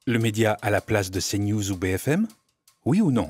Le média à la place de CNews ou BFM? Oui ou non?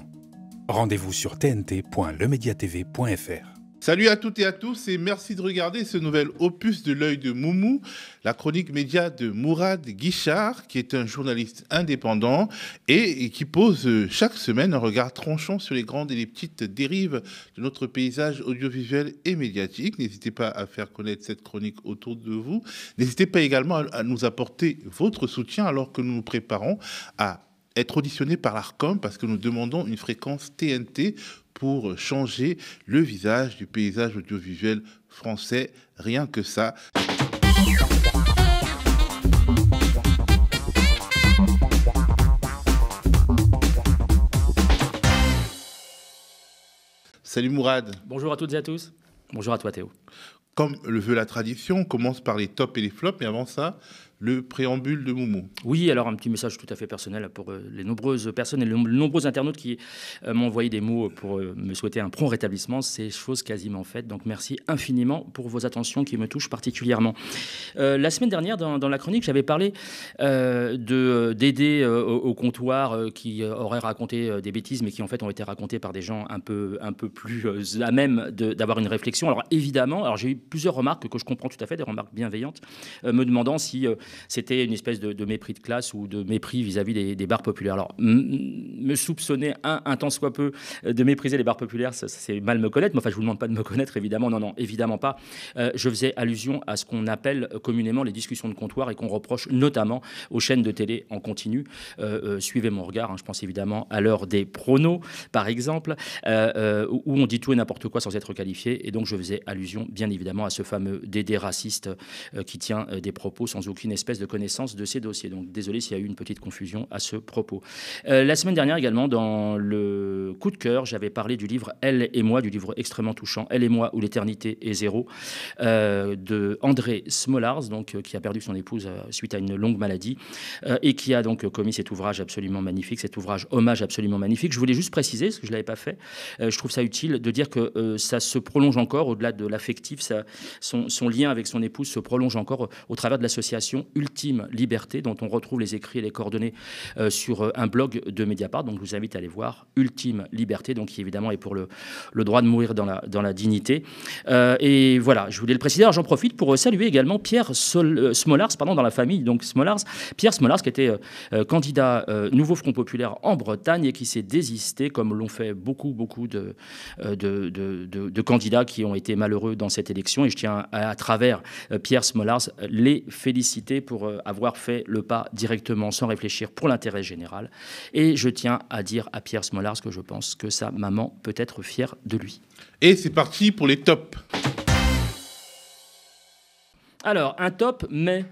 Rendez-vous sur tnt.lemediatv.fr. Salut à toutes et à tous et merci de regarder ce nouvel opus de l'œil de Moumou, la chronique média de Mourad Guichard, qui est un journaliste indépendant et qui pose chaque semaine un regard tranchant sur les grandes et les petites dérives de notre paysage audiovisuel et médiatique. N'hésitez pas à faire connaître cette chronique autour de vous. N'hésitez pas également à nous apporter votre soutien alors que nous nous préparons à être auditionnés par l'Arcom parce que nous demandons une fréquence TNT pour changer le visage du paysage audiovisuel français. Rien que ça. Salut Mourad. Bonjour à toutes et à tous. Bonjour à toi Théo. Comme le veut la tradition, on commence par les tops et les flops, mais avant ça, le préambule de Moumou. Oui, alors un petit message tout à fait personnel pour les nombreuses personnes et les nombreux internautes qui m'ont envoyé des mots pour me souhaiter un prompt rétablissement. C'est chose quasiment faite, donc merci infiniment pour vos attentions qui me touchent particulièrement. La semaine dernière, dans la chronique, j'avais parlé d'aider au comptoir qui auraient raconté des bêtises, mais qui en fait ont été racontées par des gens un peu plus à même d'avoir une réflexion. Alors évidemment, j'ai eu plusieurs remarques que je comprends tout à fait, des remarques bienveillantes, me demandant si c'était une espèce de mépris de classe ou de mépris vis-à-vis des bars populaires. Alors, me soupçonner un tant soit peu de mépriser les bars populaires, c'est mal me connaître. Mais enfin, je vous demande pas de me connaître, évidemment. Non, évidemment pas. Je faisais allusion à ce qu'on appelle communément les discussions de comptoir et qu'on reproche notamment aux chaînes de télé en continu. Suivez mon regard, je pense évidemment à l'heure des pronos, par exemple, où on dit tout et n'importe quoi sans être qualifié. Et donc, je faisais allusion, bien évidemment, à ce fameux Dédé raciste qui tient des propos sans aucune espèce de connaissance de ces dossiers. Donc désolé s'il y a eu une petite confusion à ce propos. La semaine dernière également, dans le coup de cœur, j'avais parlé du livre Elle et moi, du livre extrêmement touchant Elle et moi, où l'éternité est zéro, de André Smolars, donc, qui a perdu son épouse suite à une longue maladie et qui a donc commis cet ouvrage absolument magnifique, cet ouvrage hommage absolument magnifique. Je voulais juste préciser, parce que je ne l'avais pas fait, je trouve ça utile de dire que ça se prolonge encore, au-delà de l'affectif, son lien avec son épouse se prolonge encore au travers de l'association Ultime Liberté, dont on retrouve les écrits et les coordonnées sur un blog de Mediapart. Donc je vous invite à aller voir Ultime Liberté, donc qui évidemment est pour le droit de mourir dans la dignité. Et voilà, je voulais le préciser. Alors j'en profite pour saluer également Pierre Smolars, dans la famille, donc Smolars. Pierre Smolars qui était candidat Nouveau Front Populaire en Bretagne et qui s'est désisté, comme l'ont fait beaucoup de candidats qui ont été malheureux dans cette élection. Et je tiens à travers Pierre Smolars les féliciter pour avoir fait le pas directement, sans réfléchir, pour l'intérêt général. Et je tiens à dire à Pierre Smolars que je pense que sa maman peut être fière de lui. Et c'est parti pour les tops. Alors, un top, mais...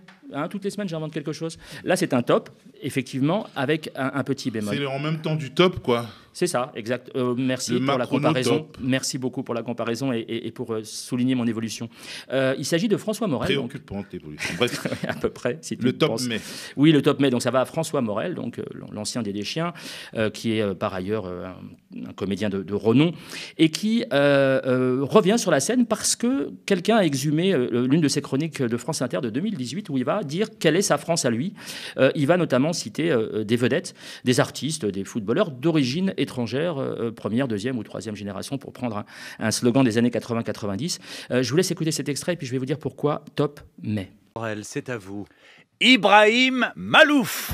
toutes les semaines, j'invente quelque chose. Là, c'est un top, effectivement, avec un petit bémol. C'est en même temps du top, quoi. C'est ça, exact. Merci pour la comparaison. Merci beaucoup pour la comparaison et pour souligner mon évolution. Il s'agit de François Morel. Préoccupante évolution. Bref. À peu près. Si tu le top penses. mai. Oui, le top mai. Donc ça va à François Morel, donc l'ancien des Chiens, qui est par ailleurs un comédien de renom et qui revient sur la scène parce que quelqu'un a exhumé l'une de ses chroniques de France Inter de 2018 où il va dire quelle est sa France à lui. Il va notamment citer des vedettes, des artistes, des footballeurs d'origine étrangère, première, deuxième ou troisième génération, pour prendre un slogan des années 80-90. Je vous laisse écouter cet extrait et puis je vais vous dire pourquoi top mai. C'est à vous. Ibrahim Malouf,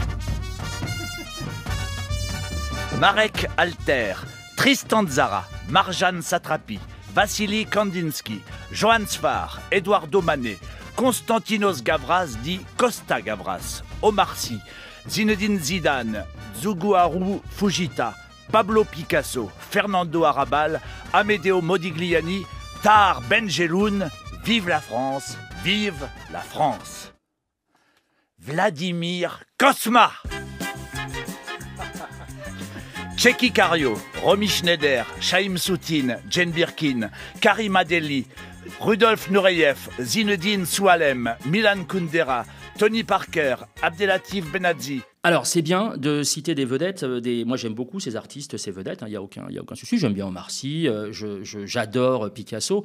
Marek Alter, Tristan Tzara, Marjane Satrapi, Vassili Kandinsky, Johan Sfar, Eduardo Manet, Konstantinos Gavras dit Costa Gavras, Omar Sy, Zinedine Zidane, Zuguaru Fujita, Pablo Picasso, Fernando Arrabal, Amedeo Modigliani, Tahar Benjeloun, vive la France, vive la France. Vladimir Kosma, Tchéky Cario, Romy Schneider, Chaim Soutine, Jane Birkin, Karim Adeli, Rudolf Nureyev, Zinedine Soualem, Milan Kundera, Tony Parker, Abdelatif Benazzi, Alors, c'est bien de citer des vedettes. Moi, j'aime beaucoup ces artistes, ces vedettes. Il n'y a aucun souci. J'aime bien Omar Sy. J'adore Picasso.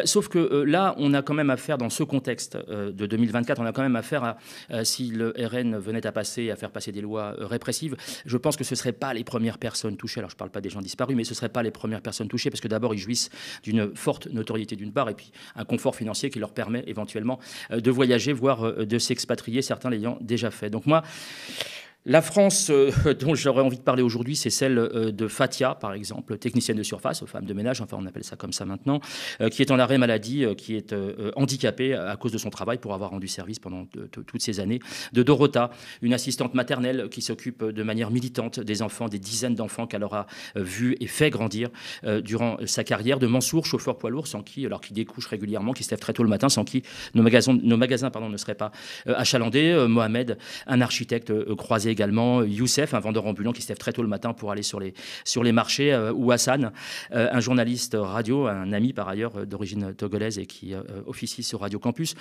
Sauf que là, on a quand même affaire, dans ce contexte de 2024, on a quand même affaire à, si le RN venait à faire passer des lois répressives, je pense que ce ne seraient pas les premières personnes touchées. Alors, je ne parle pas des gens disparus, mais ce ne seraient pas les premières personnes touchées, parce que d'abord, ils jouissent d'une forte notoriété d'une part, et puis un confort financier qui leur permet éventuellement de voyager, voire de s'expatrier, certains l'ayant déjà fait. Donc moi, la France dont j'aurais envie de parler aujourd'hui, c'est celle de Fatia, par exemple, technicienne de surface, femme de ménage, enfin on appelle ça comme ça maintenant, qui est en arrêt maladie, qui est handicapée à cause de son travail pour avoir rendu service pendant toutes ces années. De Dorota, une assistante maternelle qui s'occupe de manière militante des enfants, des dizaines d'enfants qu'elle aura vus et fait grandir durant sa carrière. De Mansour, chauffeur poids lourd, sans qui, alors qui découche régulièrement, qui se lève très tôt le matin, sans qui nos magasins ne seraient pas achalandés. Mohamed, un architecte croisé également, Youssef, un vendeur ambulant qui se lève très tôt le matin pour aller sur les marchés, ou Hassan, un journaliste radio, un ami par ailleurs d'origine togolaise et qui officie sur Radio Campus.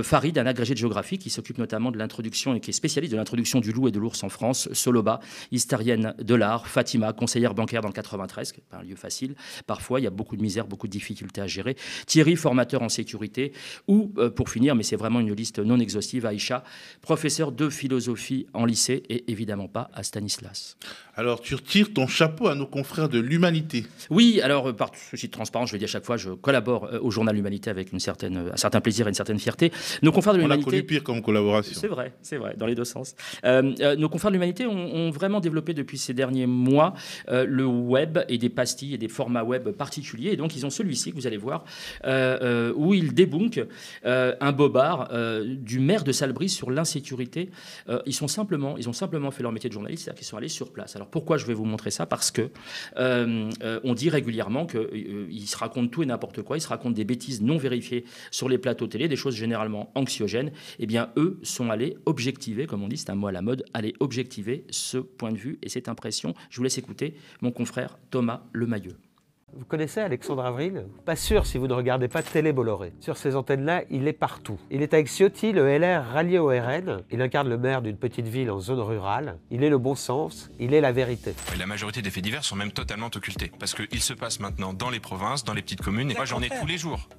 Farid, un agrégé de géographie qui s'occupe notamment de l'introduction et qui est spécialiste de l'introduction du loup et de l'ours en France. Soloba, historienne de l'art. Fatima, conseillère bancaire dans le 93, qui n'est pas un lieu facile. Parfois, il y a beaucoup de misère, beaucoup de difficultés à gérer. Thierry, formateur en sécurité. Ou, pour finir, mais c'est vraiment une liste non exhaustive, Aïcha, professeur de philosophie en lycée et évidemment pas à Stanislas. Alors, tu retires ton chapeau à nos confrères de l'Humanité. Oui, alors, par souci de transparence, je le dis à chaque fois, je collabore au journal L'Humanité avec un certain plaisir et une certaine fierté. Nos confrères de l'Humanité... On a connu pire comme collaboration. C'est vrai, dans les deux sens. Nos confrères de l'Humanité ont vraiment développé depuis ces derniers mois le web et des pastilles et des formats web particuliers. Et donc, ils ont celui-ci que vous allez voir, où ils débunkent un bobard du maire de Salbris sur l'insécurité. Ils ont simplement fait leur métier de journaliste, c'est-à-dire qu'ils sont allés sur place. Alors pourquoi je vais vous montrer ça? Parce que on dit régulièrement qu'ils se racontent tout et n'importe quoi, ils se racontent des bêtises non vérifiées sur les plateaux télé, des choses généralement anxiogènes. Eh bien, eux sont allés objectiver, comme on dit, c'est un mot à la mode, aller objectiver ce point de vue et cette impression. Je vous laisse écouter mon confrère Thomas Lemayeux. Vous connaissez Alexandre Avril? Pas sûr si vous ne regardez pas Télé Bolloré. Sur ces antennes-là, il est partout. Il est avec Ciotti, le LR rallié au RN. Il incarne le maire d'une petite ville en zone rurale. Il est le bon sens, il est la vérité. La majorité des faits divers sont même totalement occultés. Parce qu'ils se passent maintenant dans les provinces, dans les petites communes. Et moi, j'en ai tous les jours.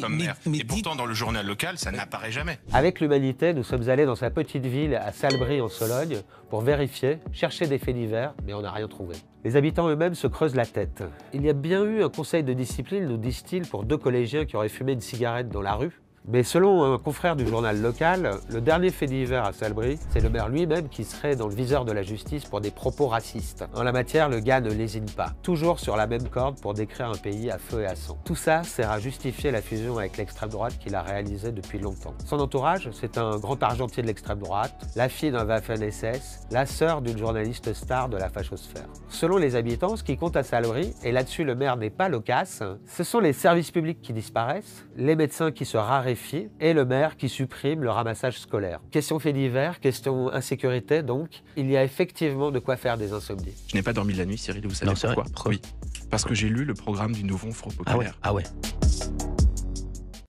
Comme maire. Et pourtant, dans le journal local, ça n'apparaît jamais. Avec l'Humanité, nous sommes allés dans sa petite ville à Salbris en Sologne pour vérifier, chercher des faits divers, mais on n'a rien trouvé. Les habitants eux-mêmes se creusent la tête. Il y a bien eu un conseil de discipline, nous disent-ils, pour 2 collégiens qui auraient fumé une cigarette dans la rue. Mais selon un confrère du journal local, le dernier fait divers à Salbris, c'est le maire lui-même qui serait dans le viseur de la justice pour des propos racistes. En la matière, le gars ne lésine pas. Toujours sur la même corde pour décrire un pays à feu et à sang. Tout ça sert à justifier la fusion avec l'extrême droite qu'il a réalisée depuis longtemps. Son entourage, c'est un grand argentier de l'extrême droite, la fille d'un Waffen-SS, la sœur d'une journaliste star de la fachosphère. Selon les habitants, ce qui compte à Salbris, et là-dessus le maire n'est pas loquace, ce sont les services publics qui disparaissent, les médecins qui se raréfient, et le maire qui supprime le ramassage scolaire. Question fait divers, question insécurité donc, il y a effectivement de quoi faire des insomnies. Je n'ai pas dormi de la nuit, Cyril, vous savez pourquoi? Oui, parce que j'ai lu le programme du nouveau Front Populaire. Ah ouais.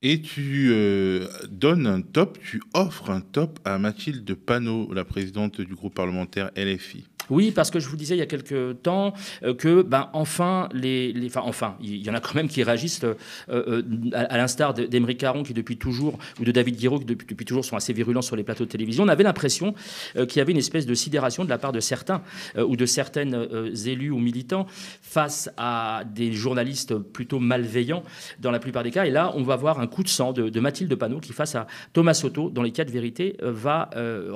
Et tu donnes un top, tu offres un top à Mathilde Panot, la présidente du groupe parlementaire LFI. Oui, parce que je vous disais il y a quelques temps que, enfin, il y en a quand même qui réagissent à l'instar d'Aymeric Caron qui depuis toujours, ou de David Guiraud qui depuis toujours sont assez virulents sur les plateaux de télévision. On avait l'impression qu'il y avait une espèce de sidération de la part de certains ou de certaines élus ou militants face à des journalistes plutôt malveillants dans la plupart des cas. Et là, on va voir un coup de sang de Mathilde Panot qui, face à Thomas Soto, dans les 4 vérités, va le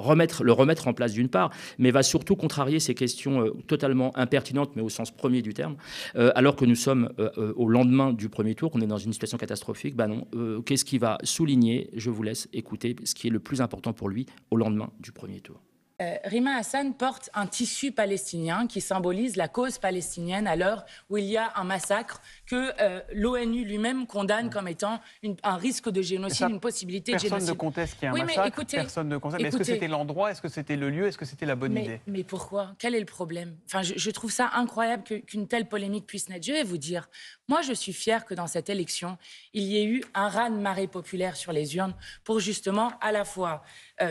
remettre en place d'une part, mais va surtout contrarier ces questions totalement impertinentes, mais au sens premier du terme, alors que nous sommes au lendemain du premier tour, qu'on est dans une situation catastrophique. Non, qu'est-ce qui va souligner? Je vous laisse écouter ce qui est le plus important pour lui au lendemain du premier tour. Rima Hassan porte un tissu palestinien qui symbolise la cause palestinienne à l'heure où il y a un massacre que l'ONU lui-même condamne comme étant un risque de génocide, une possibilité de génocide. Personne ne conteste qu'il y a un massacre, écoutez, personne ne conteste. Mais est-ce que c'était l'endroit, est-ce que c'était le lieu, est-ce que c'était la bonne idée? Mais pourquoi? Quel est le problème? Enfin, je trouve ça incroyable qu'une telle polémique puisse naître. Je vais vous dire, moi je suis fière que dans cette élection, il y ait eu un raz-de-marée populaire sur les urnes pour justement à la fois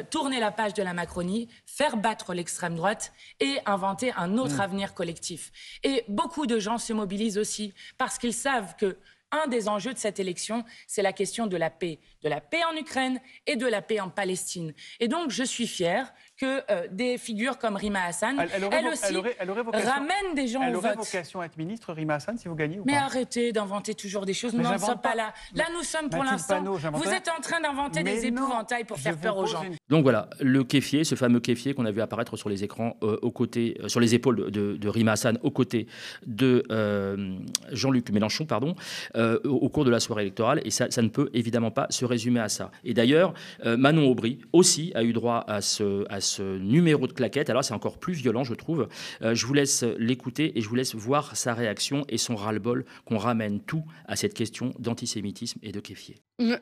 tourner la page de la Macronie, faire battre l'extrême droite et inventer un autre avenir collectif. Et beaucoup de gens se mobilisent aussi parce qu'ils savent que un des enjeux de cette élection, c'est la question de la paix en Ukraine et de la paix en Palestine. Et donc, je suis fière que des figures comme Rima Hassan, elle aussi, ramènent des gens au vote. Elle aurait vocation à être ministre, Rima Hassan, si vous gagnez ou pas? Mais arrêtez d'inventer toujours des choses, nous n'en sommes pas là. Là, nous sommes pour l'instant, vous êtes en train d'inventer des épouvantails pour faire peur aux gens. Donc voilà, le kéfier, ce fameux kéfier qu'on a vu apparaître sur les écrans, sur les épaules de Rima Hassan, aux côtés de Jean-Luc Mélenchon, au cours de la soirée électorale. Et ça ne peut évidemment pas se résumer à ça. Et d'ailleurs, Manon Aubry aussi a eu droit à ce numéro de claquette. Alors c'est encore plus violent, je trouve. Je vous laisse l'écouter et je vous laisse voir sa réaction et son ras-le-bol qu'on ramène tout à cette question d'antisémitisme et de kéfier.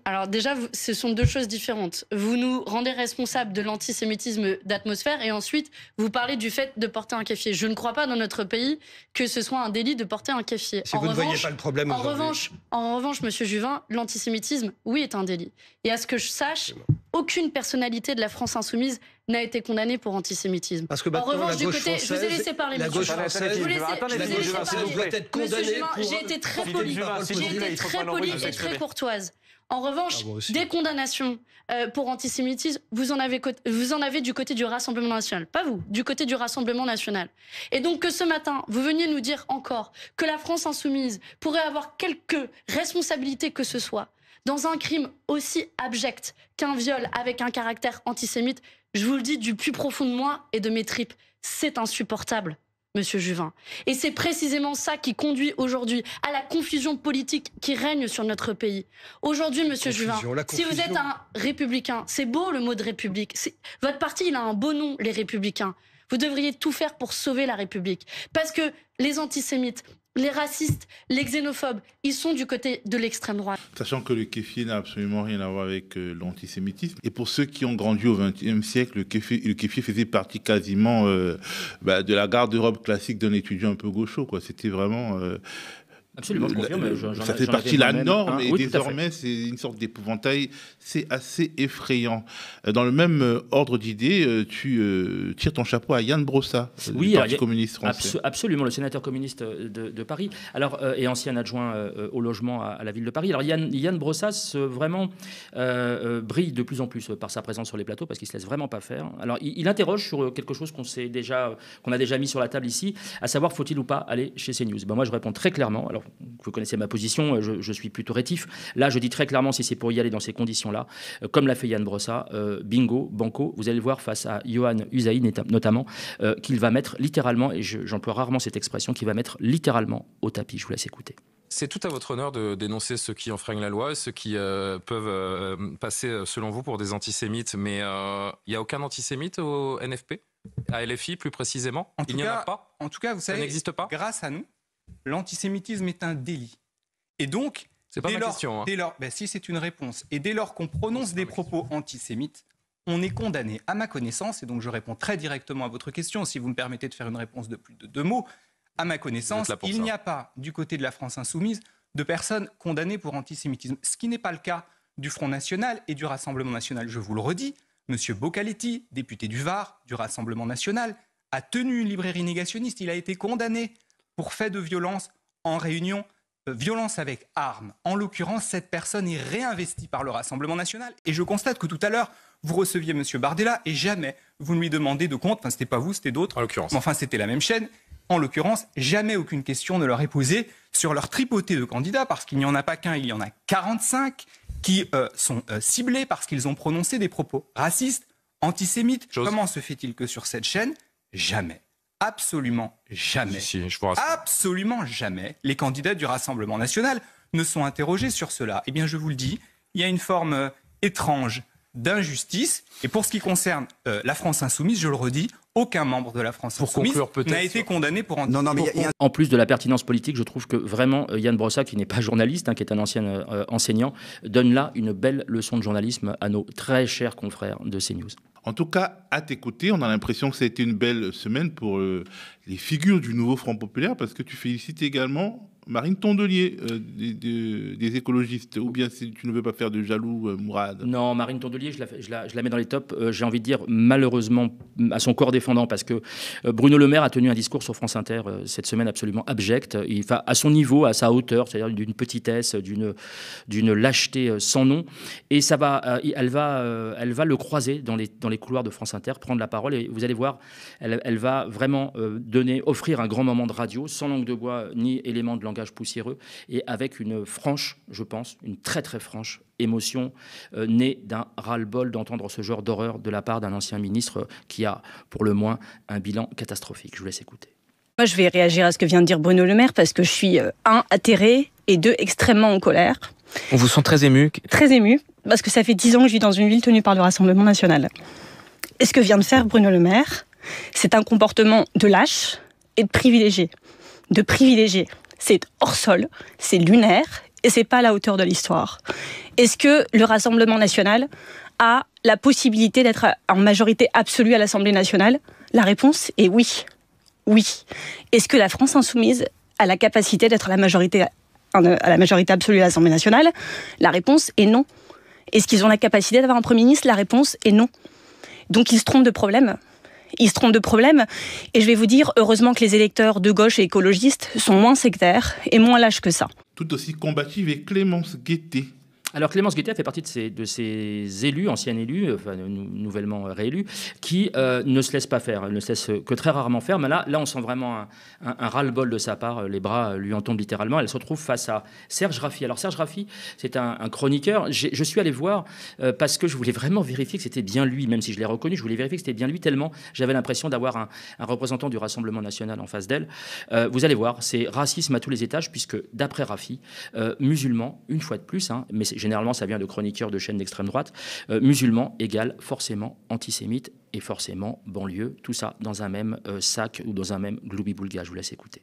Alors déjà, ce sont deux choses différentes. Vous nous rendez responsables de l'antisémitisme d'atmosphère et ensuite vous parlez du fait de porter un kéfier. Je ne crois pas dans notre pays que ce soit un délit de porter un kéfier. Si vous ne voyez pas le problème aujourd'hui. En revanche, Monsieur Juvin, l'antisémitisme, oui, est un délit. Et à ce que je sache, aucune personnalité de la France insoumise n'a été condamnée pour antisémitisme. Parce que en revanche, du côté, je vous ai laissé parler, la gauche française, Monsieur Juvin, j'ai été très polie et très courtoise. En revanche, des condamnations pour antisémitisme, vous en avez du côté du Rassemblement national. Pas vous, du côté du Rassemblement national. Et donc que ce matin, vous veniez nous dire encore que la France insoumise pourrait avoir quelque responsabilité que ce soit dans un crime aussi abject qu'un viol avec un caractère antisémite, je vous le dis du plus profond de moi et de mes tripes, c'est insupportable. Monsieur Juvin. Et c'est précisément ça qui conduit aujourd'hui à la confusion politique qui règne sur notre pays. Aujourd'hui, Monsieur Juvin, si vous êtes un républicain, c'est beau le mot de république. Votre parti, il a un beau nom, les républicains. Vous devriez tout faire pour sauver la République. Parce que les antisémites, les racistes, les xénophobes, ils sont du côté de l'extrême droite. Sachant que le kéfier n'a absolument rien à voir avec l'antisémitisme. Et pour ceux qui ont grandi au XXe siècle, le kéfier faisait partie quasiment de la garde-robe classique d'un étudiant un peu gaucho, quoi. C'était vraiment... Absolument, je confirme. Ça fait partie de la norme et désormais c'est une sorte d'épouvantail. C'est assez effrayant. Dans le même ordre d'idées, tu tires ton chapeau à Yann Brossa, du Parti communiste français. Absolument, le sénateur communiste de Paris, et ancien adjoint au logement à la ville de Paris. Alors Yann Brossas vraiment brille de plus en plus par sa présence sur les plateaux parce qu'il se laisse vraiment pas faire. Alors il interroge sur quelque chose qu'on a déjà mis sur la table ici, à savoir faut-il ou pas aller chez CNews. Moi je réponds très clairement. Alors vous connaissez ma position, je suis plutôt rétif. Là, je dis très clairement, si c'est pour y aller dans ces conditions-là, comme l'a fait Yann Brossa, bingo, banco, vous allez le voir face à Yohann Usaï notamment, qu'il va mettre littéralement, et j'emploie rarement cette expression, qu'il va mettre littéralement au tapis. Je vous laisse écouter. C'est tout à votre honneur de dénoncer ceux qui enfreignent la loi, ceux qui peuvent passer, selon vous, pour des antisémites. Mais il n'y a aucun antisémite au NFP, à LFI plus précisément. Il n'y en a pas. En tout cas, vous savez, ça n'existe pas. Grâce à nous, l'antisémitisme est un délit. Et donc, c'est pas ma question. Si c'est une réponse, et dès lors qu'on prononce des propos antisémites, on est condamné, à ma connaissance, et donc je réponds très directement à votre question, si vous me permettez de faire une réponse de plus de 2 mots, à ma connaissance, il n'y a pas, du côté de la France insoumise, de personnes condamnées pour antisémitisme. Ce qui n'est pas le cas du Front National et du Rassemblement National. Je vous le redis, M. Bocaletti, député du Var, du Rassemblement National, a tenu une librairie négationniste. Il a été condamné pour fait de violence en réunion, violence avec armes. En l'occurrence, cette personne est réinvestie par le Rassemblement National. Et je constate que tout à l'heure, vous receviez M. Bardella et jamais vous ne lui demandez de compte. Enfin, c'était pas vous, c'était d'autres. En l'occurrence. Mais enfin, c'était la même chaîne. En l'occurrence, jamais aucune question ne leur est posée sur leur tripotée de candidats, parce qu'il n'y en a pas qu'un, il y en a 45 qui sont ciblés parce qu'ils ont prononcé des propos racistes, antisémites. Comment se fait-il que sur cette chaîne, jamais, absolument jamais, absolument jamais, les candidats du Rassemblement national ne sont interrogés sur cela? Eh bien, je vous le dis, il y a une forme étrange d'injustice. Et pour ce qui concerne la France insoumise, je le redis, aucun membre de la France insoumise n'a été condamné pour antisémitisme. En plus de la pertinence politique, je trouve que vraiment Yann Brossa, qui n'est pas journaliste, qui est un ancien enseignant, donne là une belle leçon de journalisme à nos très chers confrères de CNews. En tout cas, à tes côtés, on a l'impression que ça a été une belle semaine pour les figures du nouveau Front populaire, parce que tu félicites également Marine Tondelier des écologistes, ou bien si tu ne veux pas faire de jaloux, Mourad? Non, Marine Tondelier, je la mets dans les tops. J'ai envie de dire, malheureusement, à son corps défendant, parce que Bruno Le Maire a tenu un discours sur France Inter cette semaine absolument abject. À son niveau, à sa hauteur, c'est-à-dire d'une petitesse, d'une lâcheté sans nom. Et elle va le croiser dans les couloirs de France Inter, prendre la parole. Et vous allez voir, elle va vraiment offrir un grand moment de radio, sans langue de bois ni élément de langage poussiéreux, et avec une franche, je pense, une très très franche émotion née d'un ras-le-bol d'entendre ce genre d'horreur de la part d'un ancien ministre qui a, pour le moins, un bilan catastrophique. Je vous laisse écouter. Moi, je vais réagir à ce que vient de dire Bruno Le Maire, parce que je suis, atterrée, et 2, extrêmement en colère. On vous sent très ému. Très ému, parce que ça fait 10 ans que je vis dans une ville tenue par le Rassemblement national. Et ce que vient de faire Bruno Le Maire, c'est un comportement de lâche et de privilégié. De privilégié. C'est hors sol, c'est lunaire, et c'est pas à la hauteur de l'histoire. Est-ce que le Rassemblement national a la possibilité d'être en majorité absolue à l'Assemblée nationale? La réponse est oui. Oui. Est-ce que la France insoumise a la capacité d'être à la majorité absolue à l'Assemblée nationale? La réponse est non. Est-ce qu'ils ont la capacité d'avoir un Premier ministre? La réponse est non. Donc ils se trompent de problème. Ils se trompent de problème. Et je vais vous dire, heureusement que les électeurs de gauche et écologistes sont moins sectaires et moins lâches que ça. Tout aussi combative est Clémence Guettet. Alors Clémence Guettet fait partie de ces élus, anciens élus, enfin nouvellement réélus, qui ne se laissent pas faire, ne se laissent que très rarement faire. Mais là on sent vraiment un ras-le-bol de sa part, les bras lui en tombent littéralement. Elle se retrouve face à Serge Raffi. Alors Serge Raffi, c'est un chroniqueur. Je suis allé voir parce que je voulais vraiment vérifier que c'était bien lui, même si je l'ai reconnu, je voulais vérifier que c'était bien lui, tellement j'avais l'impression d'avoir un représentant du Rassemblement national en face d'elle. Vous allez voir, c'est racisme à tous les étages, puisque d'après Raffi, musulman, une fois de plus, mais généralement, ça vient de chroniqueurs de chaînes d'extrême droite. Musulman égale forcément antisémite et forcément banlieue. Tout ça dans un même sac ou dans un même gloubi-boulga. Je vous laisse écouter.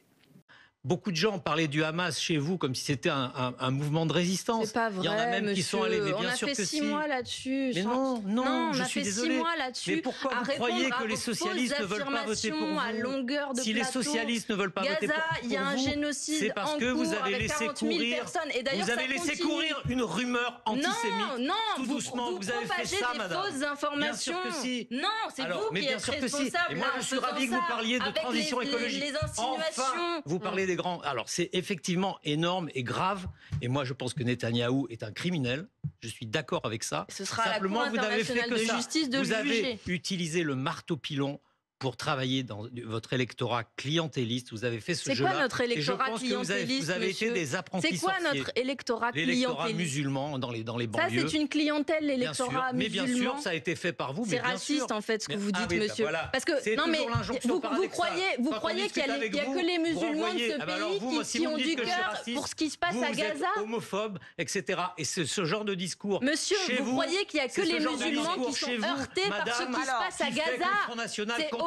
Beaucoup de gens parlaient du Hamas chez vous comme si c'était un mouvement de résistance. C'est pas vrai, il y en a même monsieur. Qui sont allés. Mais bien on a sûr fait que 6 mois là-dessus. Mais non, on je a suis fait désolé. 6 mois là-dessus. Mais pourquoi vous croyez que les socialistes ne veulent pas voter pour vous? À longueur de si les socialistes ne veulent pas voter pour vous, il y a un génocide c'est parce que vous avez laissé courir. Vous avez laissé courir une rumeur antisémite. Non, tout doucement, vous avez fait ça, madame. Fausses informations. Bien sûr que si. Non, c'est vous qui êtes responsable. Et moi, je suis ravi que vous parliez de transition écologique. Enfin, vous parlez des grands. Alors, c'est effectivement énorme et grave. Et moi, je pense que Netanyahou est un criminel. Je suis d'accord avec ça. Ce sera simplement, à la Cour internationale de justice de le juger. Vous avez utilisé le marteau-pilon pour travailler dans votre électorat clientéliste. Vous avez fait ce jeu-là. C'est quoi notre électorat clientéliste, vous avez été des apprentis sorciers. C'est quoi notre électorat clientéliste? L'électorat musulman dans les banlieues. Ça, c'est une clientèle, l'électorat musulman. Mais bien sûr, ça a été fait par vous. C'est raciste, en fait, ce que vous dites, monsieur. Parce que, non, mais vous croyez qu'il n'y a que les musulmans de ce pays qui ont du cœur pour ce qui se passe à Gaza? Vous êtes homophobe, etc. Et ce genre de discours. Monsieur, vous croyez qu'il n'y a que les musulmans qui sont heurtés par ce qui se passe à Gaza?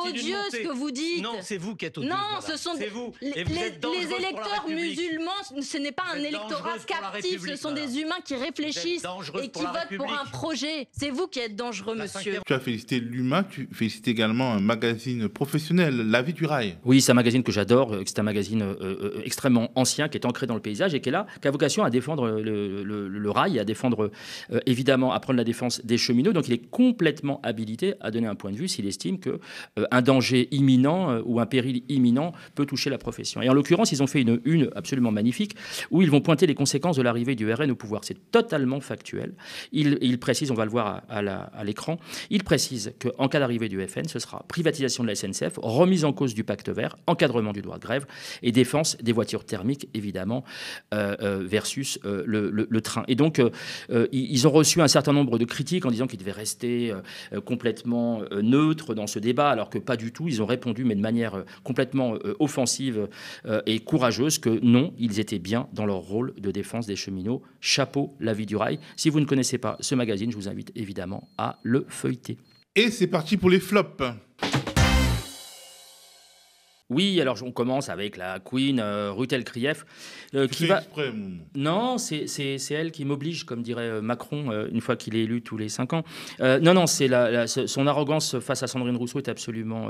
C'est odieux ce que vous dites. Non, c'est vous qui êtes odieux. Non, ce sont vous. Les électeurs musulmans, ce n'est pas un électorat captif, ce sont des humains qui réfléchissent et qui votent pour un projet. C'est vous qui êtes dangereux, monsieur. Tu as félicité l'humain, tu félicites également un magazine professionnel, La Vie du Rail. Oui, c'est un magazine que j'adore, c'est un magazine extrêmement ancien, qui est ancré dans le paysage et qui est là, qui a vocation à défendre le rail, à défendre, évidemment, à prendre la défense des cheminots. Donc il est complètement habilité à donner un point de vue s'il estime qu'un danger imminent ou un péril imminent peut toucher la profession. Et en l'occurrence, ils ont fait une absolument magnifique où ils vont pointer les conséquences de l'arrivée du RN au pouvoir. C'est totalement factuel. Ils précisent, on va le voir à l'écran, ils précisent qu'en cas d'arrivée du FN, ce sera privatisation de la SNCF, remise en cause du pacte vert, encadrement du droit de grève et défense des voitures thermiques, évidemment, versus le train. Et donc, ils ont reçu un certain nombre de critiques en disant qu'ils devaient rester complètement neutres dans ce débat, alors que pas du tout. Ils ont répondu, mais de manière complètement offensive et courageuse, que non, ils étaient bien dans leur rôle de défense des cheminots. Chapeau, La Vie du Rail. Si vous ne connaissez pas ce magazine, je vous invite évidemment à le feuilleter. Et c'est parti pour les flops. Oui, alors on commence avec la Queen Ruth Krief. Qui va... exprès, non, c'est elle qui m'oblige, comme dirait Macron, une fois qu'il est élu tous les 5 ans. Non, c'est son arrogance face à Sandrine Rousseau est absolument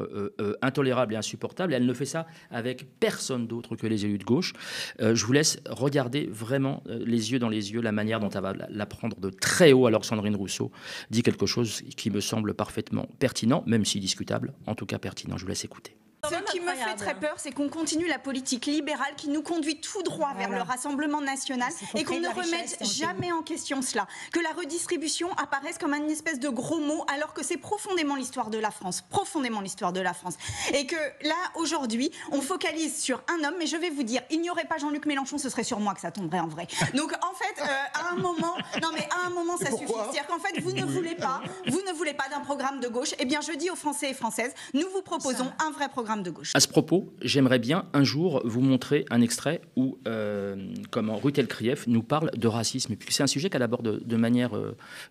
intolérable et insupportable. Et elle ne fait ça avec personne d'autre que les élus de gauche. Je vous laisse regarder vraiment les yeux dans les yeux la manière dont elle va la prendre de très haut, alors que Sandrine Rousseau dit quelque chose qui me semble parfaitement pertinent, même si discutable, en tout cas pertinent. Je vous laisse écouter. Ce qui me fait très peur, c'est qu'on continue la politique libérale qui nous conduit tout droit vers le Rassemblement national et qu'on ne remette jamais en question cela. Que la redistribution apparaisse comme une espèce de gros mot alors que c'est profondément l'histoire de la France. Profondément l'histoire de la France. Et que là, aujourd'hui, on focalise sur un homme, mais je vais vous dire, il n'y aurait pas Jean-Luc Mélenchon, ce serait sur moi que ça tomberait en vrai. Donc en fait, à un moment, ça suffit. C'est-à-dire qu'en fait, vous ne voulez pas d'un programme de gauche. Eh bien, je dis aux Français et Françaises, nous vous proposons un vrai programme de gauche. À ce propos, j'aimerais bien un jour vous montrer un extrait où Ruth Krief nous parle de racisme, puisque c'est un sujet qu'elle aborde de manière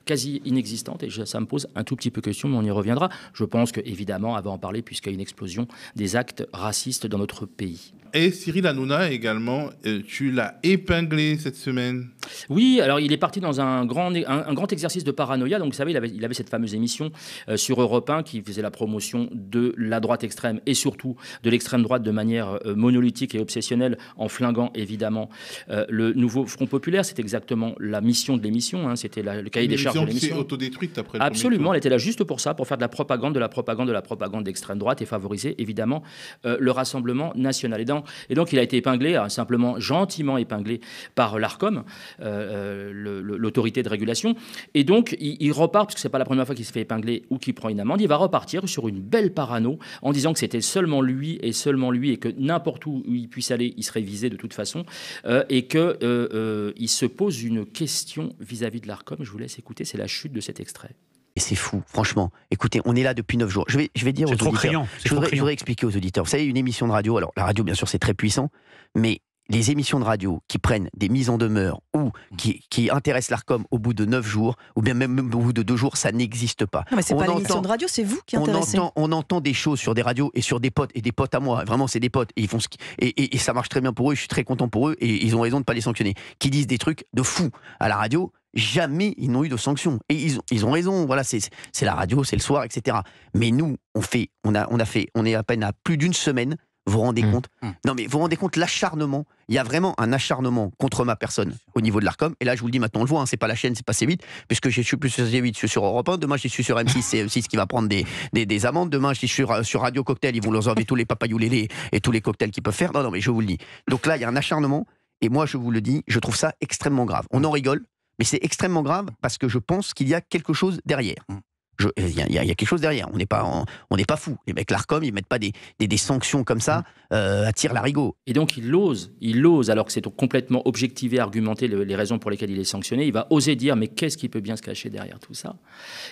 quasi inexistante, et ça me pose un tout petit peu question, mais on y reviendra. Je pense qu'évidemment, elle va en parler, puisqu'il y a une explosion des actes racistes dans notre pays. Et Cyril Hanouna également, tu l'as épinglé cette semaine. Oui, alors il est parti dans un grand exercice de paranoïa. Donc vous savez, il avait cette fameuse émission sur Europe 1 qui faisait la promotion de la droite extrême et surtout de l'extrême droite de manière monolithique et obsessionnelle, en flinguant évidemment le nouveau Front Populaire. C'est exactement la mission de l'émission, hein. C'était le cahier des charges de l'émission. C'est autodétruite après le Absolument, elle était là juste pour ça, pour faire de la propagande d'extrême droite et favoriser évidemment le Rassemblement national. Et donc il a été épinglé, simplement gentiment épinglé par l'Arcom, l'autorité de régulation. Et donc il repart, puisque c'est pas la première fois qu'il se fait épingler ou qu'il prend une amende, il va repartir sur une belle parano en disant que c'était seulement lui et que n'importe où il puisse aller, il serait visé de toute façon, et qu'il se pose une question vis-à-vis de l'Arcom. Je vous laisse écouter, c'est la chute de cet extrait. Et c'est fou, franchement. Écoutez, on est là depuis 9 jours. Je vais dire aux auditeurs, je voudrais expliquer aux auditeurs. Vous savez, une émission de radio, alors la radio, bien sûr, c'est très puissant, mais les émissions de radio qui prennent des mises en demeure ou qui intéressent l'Arcom au bout de 9 jours, ou bien même au bout de 2 jours, ça n'existe pas. Non, mais c'est pas l'émission de radio, c'est vous qui intéressez. On entend des choses sur des radios et sur des potes à moi. Vraiment, c'est des potes. Et, ils font et ça marche très bien pour eux. Je suis très content pour eux et ils ont raison de ne pas les sanctionner. Qui disent des trucs de fous à la radio. Jamais ils n'ont eu de sanctions. Et ils ont raison, voilà, c'est la radio, c'est le soir, etc. Mais nous, on est à peine à plus d'une semaine, vous vous rendez compte? Non mais vous vous rendez compte l'acharnement? Il y a vraiment un acharnement contre ma personne au niveau de l'Arcom. Et là, je vous le dis maintenant, on le voit, hein, c'est pas la chaîne, c'est pas C8, puisque je suis plus sur C8, je suis sur Europe 1. Demain, je suis sur M6, c'est M6 qui va prendre des amendes. Demain, je suis sur Radio Cocktail, ils vont leur enlever tous les papayoulélés et tous les cocktails qu'ils peuvent faire. Non, mais je vous le dis. Donc là, il y a un acharnement. Et moi, je vous le dis, je trouve ça extrêmement grave. On en rigole. Mais c'est extrêmement grave parce que je pense qu'il y a quelque chose derrière. Il y a quelque chose derrière. On n'est pas fous. Les mecs, l'Arcom, ils mettent pas des sanctions comme ça à tire-larigot. Et donc il ose, alors que c'est complètement objectivé, argumenté les raisons pour lesquelles il est sanctionné. Il va oser dire, mais qu'est-ce qui peut bien se cacher derrière tout ça?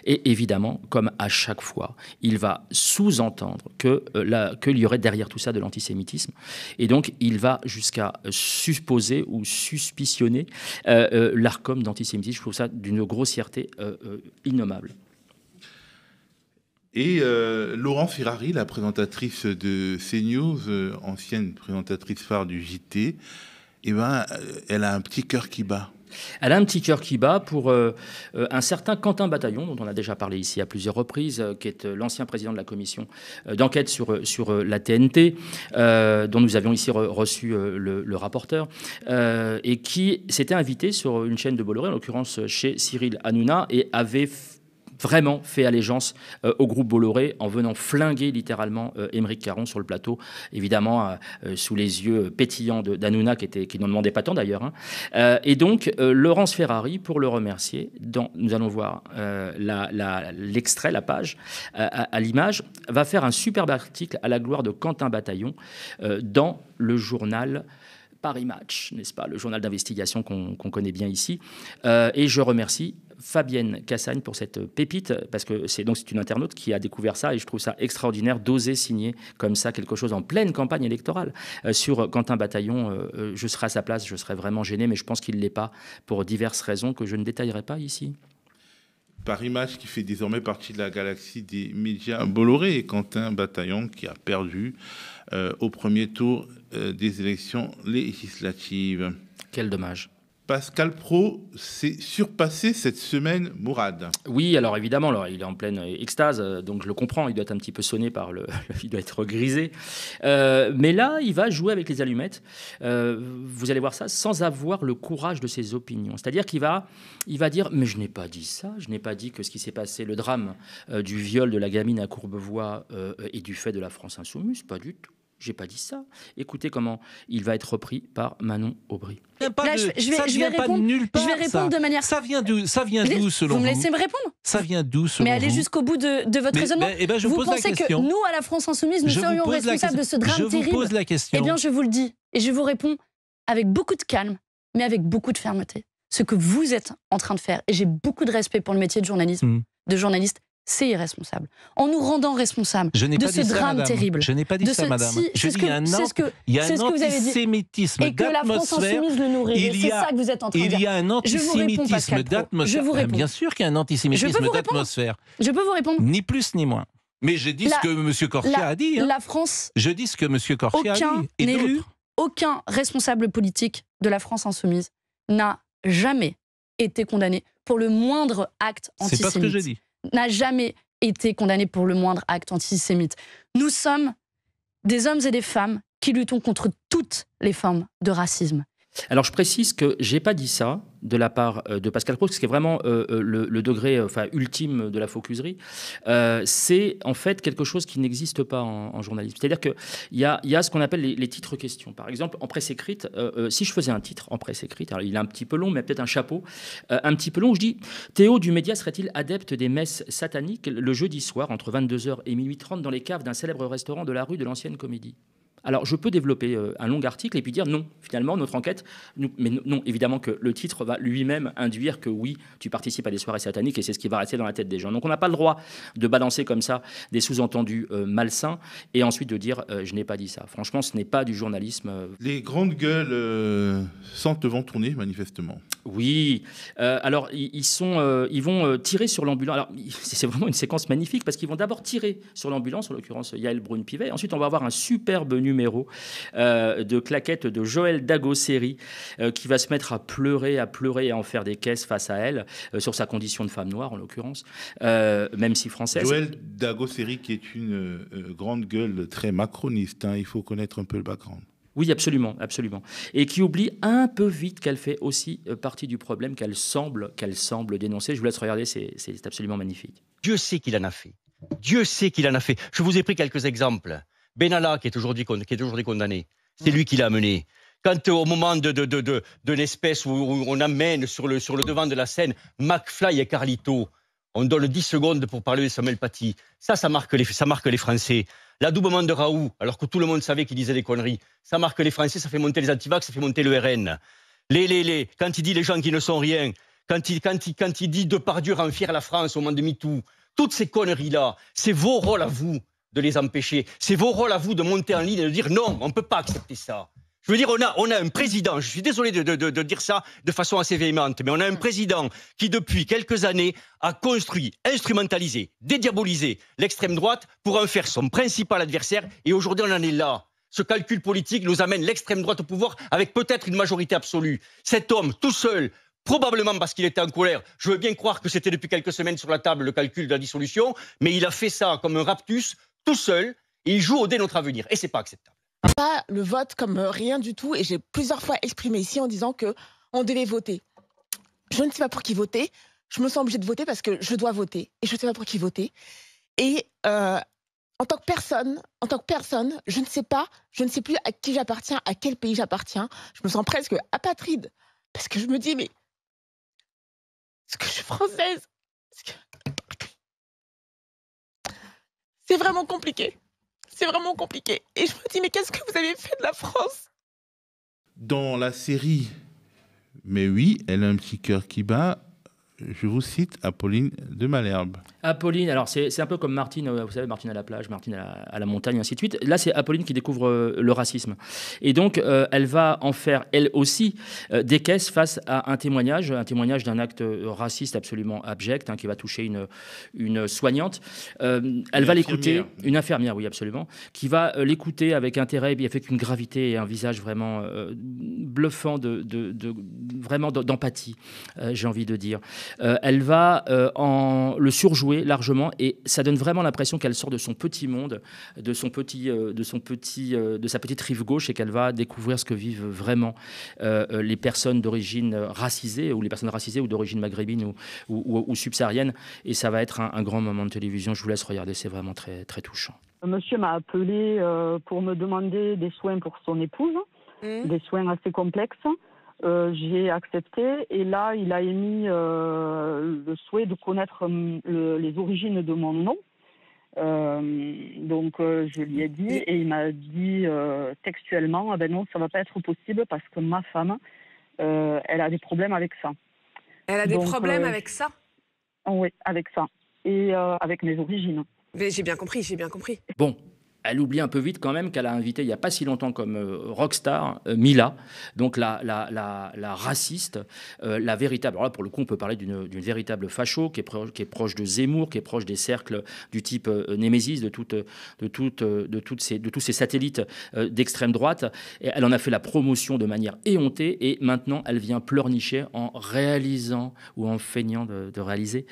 Et évidemment, comme à chaque fois, il va sous-entendre qu'il y aurait derrière tout ça de l'antisémitisme. Et donc il va jusqu'à supposer ou suspicionner l'Arcom d'antisémitisme. Je trouve ça d'une grossièreté innommable. Et Laurent Ferrari, la présentatrice de CNews, ancienne présentatrice phare du JT, elle a un petit cœur qui bat. Elle a un petit cœur qui bat pour un certain Quentin Bataillon, dont on a déjà parlé ici à plusieurs reprises, qui est l'ancien président de la commission d'enquête sur la TNT, dont nous avions ici reçu le rapporteur, et qui s'était invité sur une chaîne de Bolloré, en l'occurrence chez Cyril Hanouna, et avait vraiment fait allégeance au groupe Bolloré en venant flinguer littéralement Aymeric Caron sur le plateau, évidemment sous les yeux pétillants d'Hanouna qui n'en demandait pas tant d'ailleurs. Hein. Et donc Laurence Ferrari, pour le remercier, nous allons voir l'extrait, la page, à l'image, va faire un superbe article à la gloire de Quentin Bataillon dans le journal Paris Match, n'est-ce pas, le journal d'investigation qu'on connaît bien ici. Et je remercie Fabienne Cassagne pour cette pépite, parce que c'est une internaute qui a découvert ça, et je trouve ça extraordinaire d'oser signer comme ça quelque chose en pleine campagne électorale sur Quentin Bataillon. Je serais à sa place, je serais vraiment gêné, mais je pense qu'il ne l'est pas pour diverses raisons que je ne détaillerai pas ici. Paris Match qui fait désormais partie de la galaxie des médias Bolloré et Quentin Bataillon qui a perdu au premier tour des élections législatives. Quel dommage. Pascal Praud s'est surpassé cette semaine Mourad. Oui, alors évidemment, alors, il est en pleine extase, donc je le comprends, il doit être un petit peu sonné par il doit être grisé. Mais là, il va jouer avec les allumettes. Vous allez voir ça, sans avoir le courage de ses opinions. C'est-à-dire qu'il va dire, mais je n'ai pas dit ça, je n'ai pas dit que ce qui s'est passé, le drame du viol de la gamine à Courbevoie est du fait de la France insoumise, pas du tout. J'ai pas dit ça. Écoutez comment il va être repris par Manon Aubry. Là, je vais répondre de manière. Ça vient d'où selon vous? Vous me laissez me répondre? Ça vient d'où selon vous? Mais allez jusqu'au bout de votre raisonnement. Vous pensez que nous, à la France Insoumise, nous serions responsables de ce drame terrible? Je vous pose la question. Eh bien, je vous le dis. Et je vous réponds avec beaucoup de calme, mais avec beaucoup de fermeté. Ce que vous êtes en train de faire, et j'ai beaucoup de respect pour le métier de journaliste, c'est irresponsable. En nous rendant responsables de ce drame terrible. Je n'ai pas dit ça, madame. Je dis il y a un antisémitisme et que la France Insoumise le nourrit. C'est ça que vous êtes en train de dire. Il y a un antisémitisme d'atmosphère. Bien sûr qu'il y a un antisémitisme d'atmosphère. Je peux vous répondre? Ni plus ni moins. Mais je dis ce que M. Corsia a dit. La France. Je dis ce que M. Corsia a dit. Et d'autres. Aucun responsable politique de la France Insoumise n'a jamais été condamné pour le moindre acte antisémite. C'est pas ce que je dis. N'a jamais été condamné pour le moindre acte antisémite. Nous sommes des hommes et des femmes qui luttons contre toutes les formes de racisme. Alors je précise que j'ai pas dit ça de la part de Pascal Praud, ce qui est vraiment le degré ultime de la faucuserie. C'est en fait quelque chose qui n'existe pas en journalisme. C'est-à-dire qu'il y a ce qu'on appelle les titres questions. Par exemple, en presse écrite, si je faisais un titre en presse écrite, alors il est un petit peu long, mais peut-être un chapeau, un petit peu long, je dis « Théo du Média serait-il adepte des messes sataniques le jeudi soir entre 22h et minuit 30 dans les caves d'un célèbre restaurant de la rue de l'Ancienne Comédie ?» Alors, je peux développer un long article et puis dire non, finalement, notre enquête... mais non, évidemment que le titre va lui-même induire que oui, tu participes à des soirées sataniques et c'est ce qui va rester dans la tête des gens. Donc, on n'a pas le droit de balancer comme ça des sous-entendus malsains et ensuite de dire je n'ai pas dit ça. Franchement, ce n'est pas du journalisme. Les grandes gueules sentent le vent tourner, manifestement. Oui. Alors, ils vont tirer sur l'ambulance. Alors, c'est vraiment une séquence magnifique parce qu'ils vont d'abord tirer sur l'ambulance, en l'occurrence Yael Braun-Pivet. Ensuite, on va avoir un superbe numéro de claquettes de Joël Dagosseri qui va se mettre à pleurer et à en faire des caisses face à elle sur sa condition de femme noire en l'occurrence, même si française. Joël Dagosseri qui est une grande gueule très macroniste, hein, il faut connaître un peu le background. Oui, absolument, absolument. Et qui oublie un peu vite qu'elle fait aussi partie du problème qu'elle semble dénoncer. Je vous laisse regarder, c'est absolument magnifique. Dieu sait qu'il en a fait. Dieu sait qu'il en a fait. Je vous ai pris quelques exemples. Benalla, qui est aujourd'hui condamné, c'est lui qui l'a amené. Quand au moment de l'espèce où on amène sur le devant de la scène McFly et Carlito, on donne 10 secondes pour parler de Samuel Paty. Ça marque les Français. L'adoubement de Raoult, alors que tout le monde savait qu'il disait des conneries, ça marque les Français, ça fait monter les antivax, ça fait monter le RN. Quand il dit les gens qui ne sont rien, quand il dit Depardieu rend fier la France au moment de MeToo, toutes ces conneries-là, c'est vos rôles à vous de les empêcher. C'est vos rôles à vous de monter en ligne et de dire non, on ne peut pas accepter ça. Je veux dire, on a un président, je suis désolé de dire ça de façon assez véhémente, mais on a un président qui, depuis quelques années, a construit, instrumentalisé, dédiabolisé l'extrême droite pour en faire son principal adversaire. Et aujourd'hui, on en est là. Ce calcul politique nous amène l'extrême droite au pouvoir avec peut-être une majorité absolue. Cet homme, tout seul, probablement parce qu'il était en colère, je veux bien croire que c'était depuis quelques semaines sur la table le calcul de la dissolution, mais il a fait ça comme un raptus, tout seul, et il joue au dé notre avenir. Et c'est pas acceptable. Pas le vote comme rien du tout, et j'ai plusieurs fois exprimé ici en disant qu'on devait voter. Je ne sais pas pour qui voter, je me sens obligée de voter parce que je dois voter, et je ne sais pas pour qui voter. Et en tant que personne, je ne sais plus à qui j'appartiens, à quel pays j'appartiens. Je me sens presque apatride, parce que je me dis, mais est-ce que je suis française? C'est vraiment compliqué. C'est vraiment compliqué. Et je me dis, mais qu'est-ce que vous avez fait de la France? Dans la série « Mais oui, elle a un petit cœur qui bat », je vous cite Apolline de Malherbe. Apolline, alors c'est un peu comme Martine, vous savez, Martine à la plage, Martine à la montagne, ainsi de suite. Là, c'est Apolline qui découvre le racisme. Et donc, elle va en faire, elle aussi, des caisses face à un témoignage d'un acte raciste absolument abject, qui va toucher une soignante. Elle va l'écouter, une infirmière, oui, absolument, qui va l'écouter avec intérêt et avec une gravité et un visage vraiment bluffant, vraiment d'empathie, j'ai envie de dire. Elle va le surjouer largement et ça donne vraiment l'impression qu'elle sort de son petit monde, de sa petite rive gauche et qu'elle va découvrir ce que vivent vraiment les personnes d'origine racisée ou les personnes racisées ou d'origine maghrébine ou subsaharienne. Et ça va être un grand moment de télévision. Je vous laisse regarder, c'est vraiment très, très touchant. Monsieur m'a appelé pour me demander des soins pour son épouse, des soins assez complexes. J'ai accepté et là, il a émis le souhait de connaître les origines de mon nom. Donc, je lui ai dit et il m'a dit textuellement, ben non, ça ne va pas être possible parce que ma femme, elle a des problèmes avec ça. Elle a des problèmes avec ça? Oui, avec ça. Et avec mes origines. Mais j'ai bien compris. Bon. Elle oublie un peu vite quand même qu'elle a invité il n'y a pas si longtemps comme rockstar Mila, donc la raciste, la véritable. Alors là, pour le coup, on peut parler d'une véritable facho qui est proche de Zemmour, qui est proche des cercles du type Némésis, de tous ces satellites d'extrême droite. Et elle en a fait la promotion de manière éhontée et maintenant elle vient pleurnicher en réalisant ou en feignant de réaliser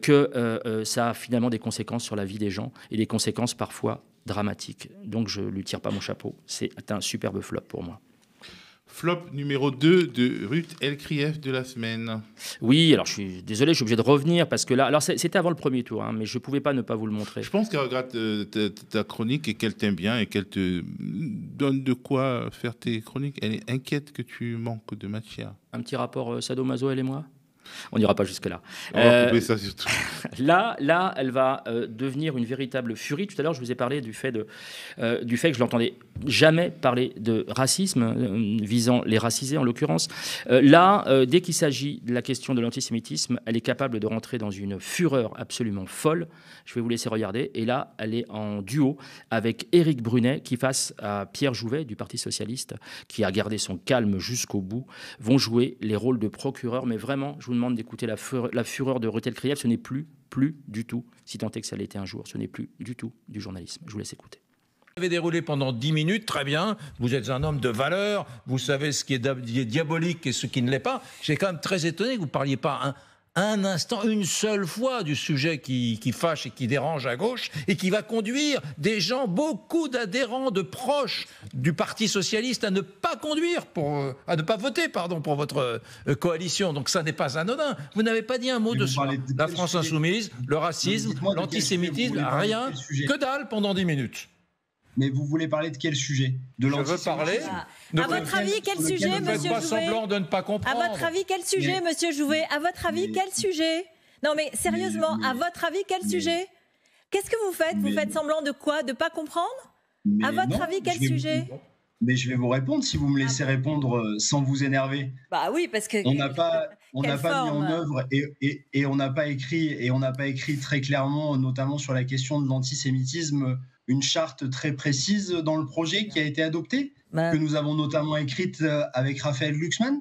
que ça a finalement des conséquences sur la vie des gens et des conséquences parfois dramatique. Donc je lui tire pas mon chapeau. C'est un superbe flop pour moi. Flop numéro 2 de Ruth Elkrief de la semaine. Oui, alors je suis désolé, je suis obligé de revenir parce que là, alors c'était avant le premier tour, mais je pouvais pas ne pas vous le montrer. Je pense qu'elle regarde ta chronique et qu'elle t'aime bien et qu'elle te donne de quoi faire tes chroniques. Elle est inquiète que tu manques de matière. Un petit rapport sadomaso, elle et moi ? On n'ira pas jusque-là. On va couper ça surtout. Là, elle va devenir une véritable furie. Tout à l'heure, je vous ai parlé du fait que je l'entendais jamais parler de racisme, visant les racisés en l'occurrence. Dès qu'il s'agit de la question de l'antisémitisme, elle est capable de rentrer dans une fureur absolument folle. Je vais vous laisser regarder. Et là, elle est en duo avec Éric Brunet, qui face à Pierre Jouvet du Parti Socialiste, qui a gardé son calme jusqu'au bout, vont jouer les rôles de procureur. Mais vraiment, je vous demande d'écouter la fureur de Ruth Elkrief. Ce n'est plus du tout, si tant est que ça l'était un jour, ce n'est plus du tout du journalisme. Je vous laisse écouter. Vous avez déroulé pendant 10 minutes, très bien, vous êtes un homme de valeur, vous savez ce qui est diabolique et ce qui ne l'est pas. J'ai quand même très étonné que vous ne parliez pas un instant, une seule fois du sujet qui fâche et qui dérange à gauche et qui va conduire des gens, beaucoup d'adhérents, de proches du Parti Socialiste à ne pas voter pour votre coalition. Donc ça n'est pas anodin. Vous n'avez pas dit un mot de la France insoumise, le racisme, l'antisémitisme, rien, que dalle pendant 10 minutes. Mais vous voulez parler de quel sujet? Je veux parler. À votre avis, quel sujet, monsieur Jouvet? Ne faites pas semblant de ne pas comprendre. À votre avis, quel sujet, monsieur Jouvet? À votre avis, quel sujet? Non, mais sérieusement, à votre avis, quel sujet? Qu'est-ce que vous faites? Vous faites semblant de quoi? De pas comprendre? À votre avis, quel sujet? Mais je vais vous répondre si vous me laissez répondre sans vous énerver. Bah oui, parce que on n'a pas mis en œuvre et on n'a pas écrit très clairement, notamment sur la question de l'antisémitisme, une charte très précise dans le projet qui a été adopté, que nous avons notamment écrite avec Raphaël Glucksmann.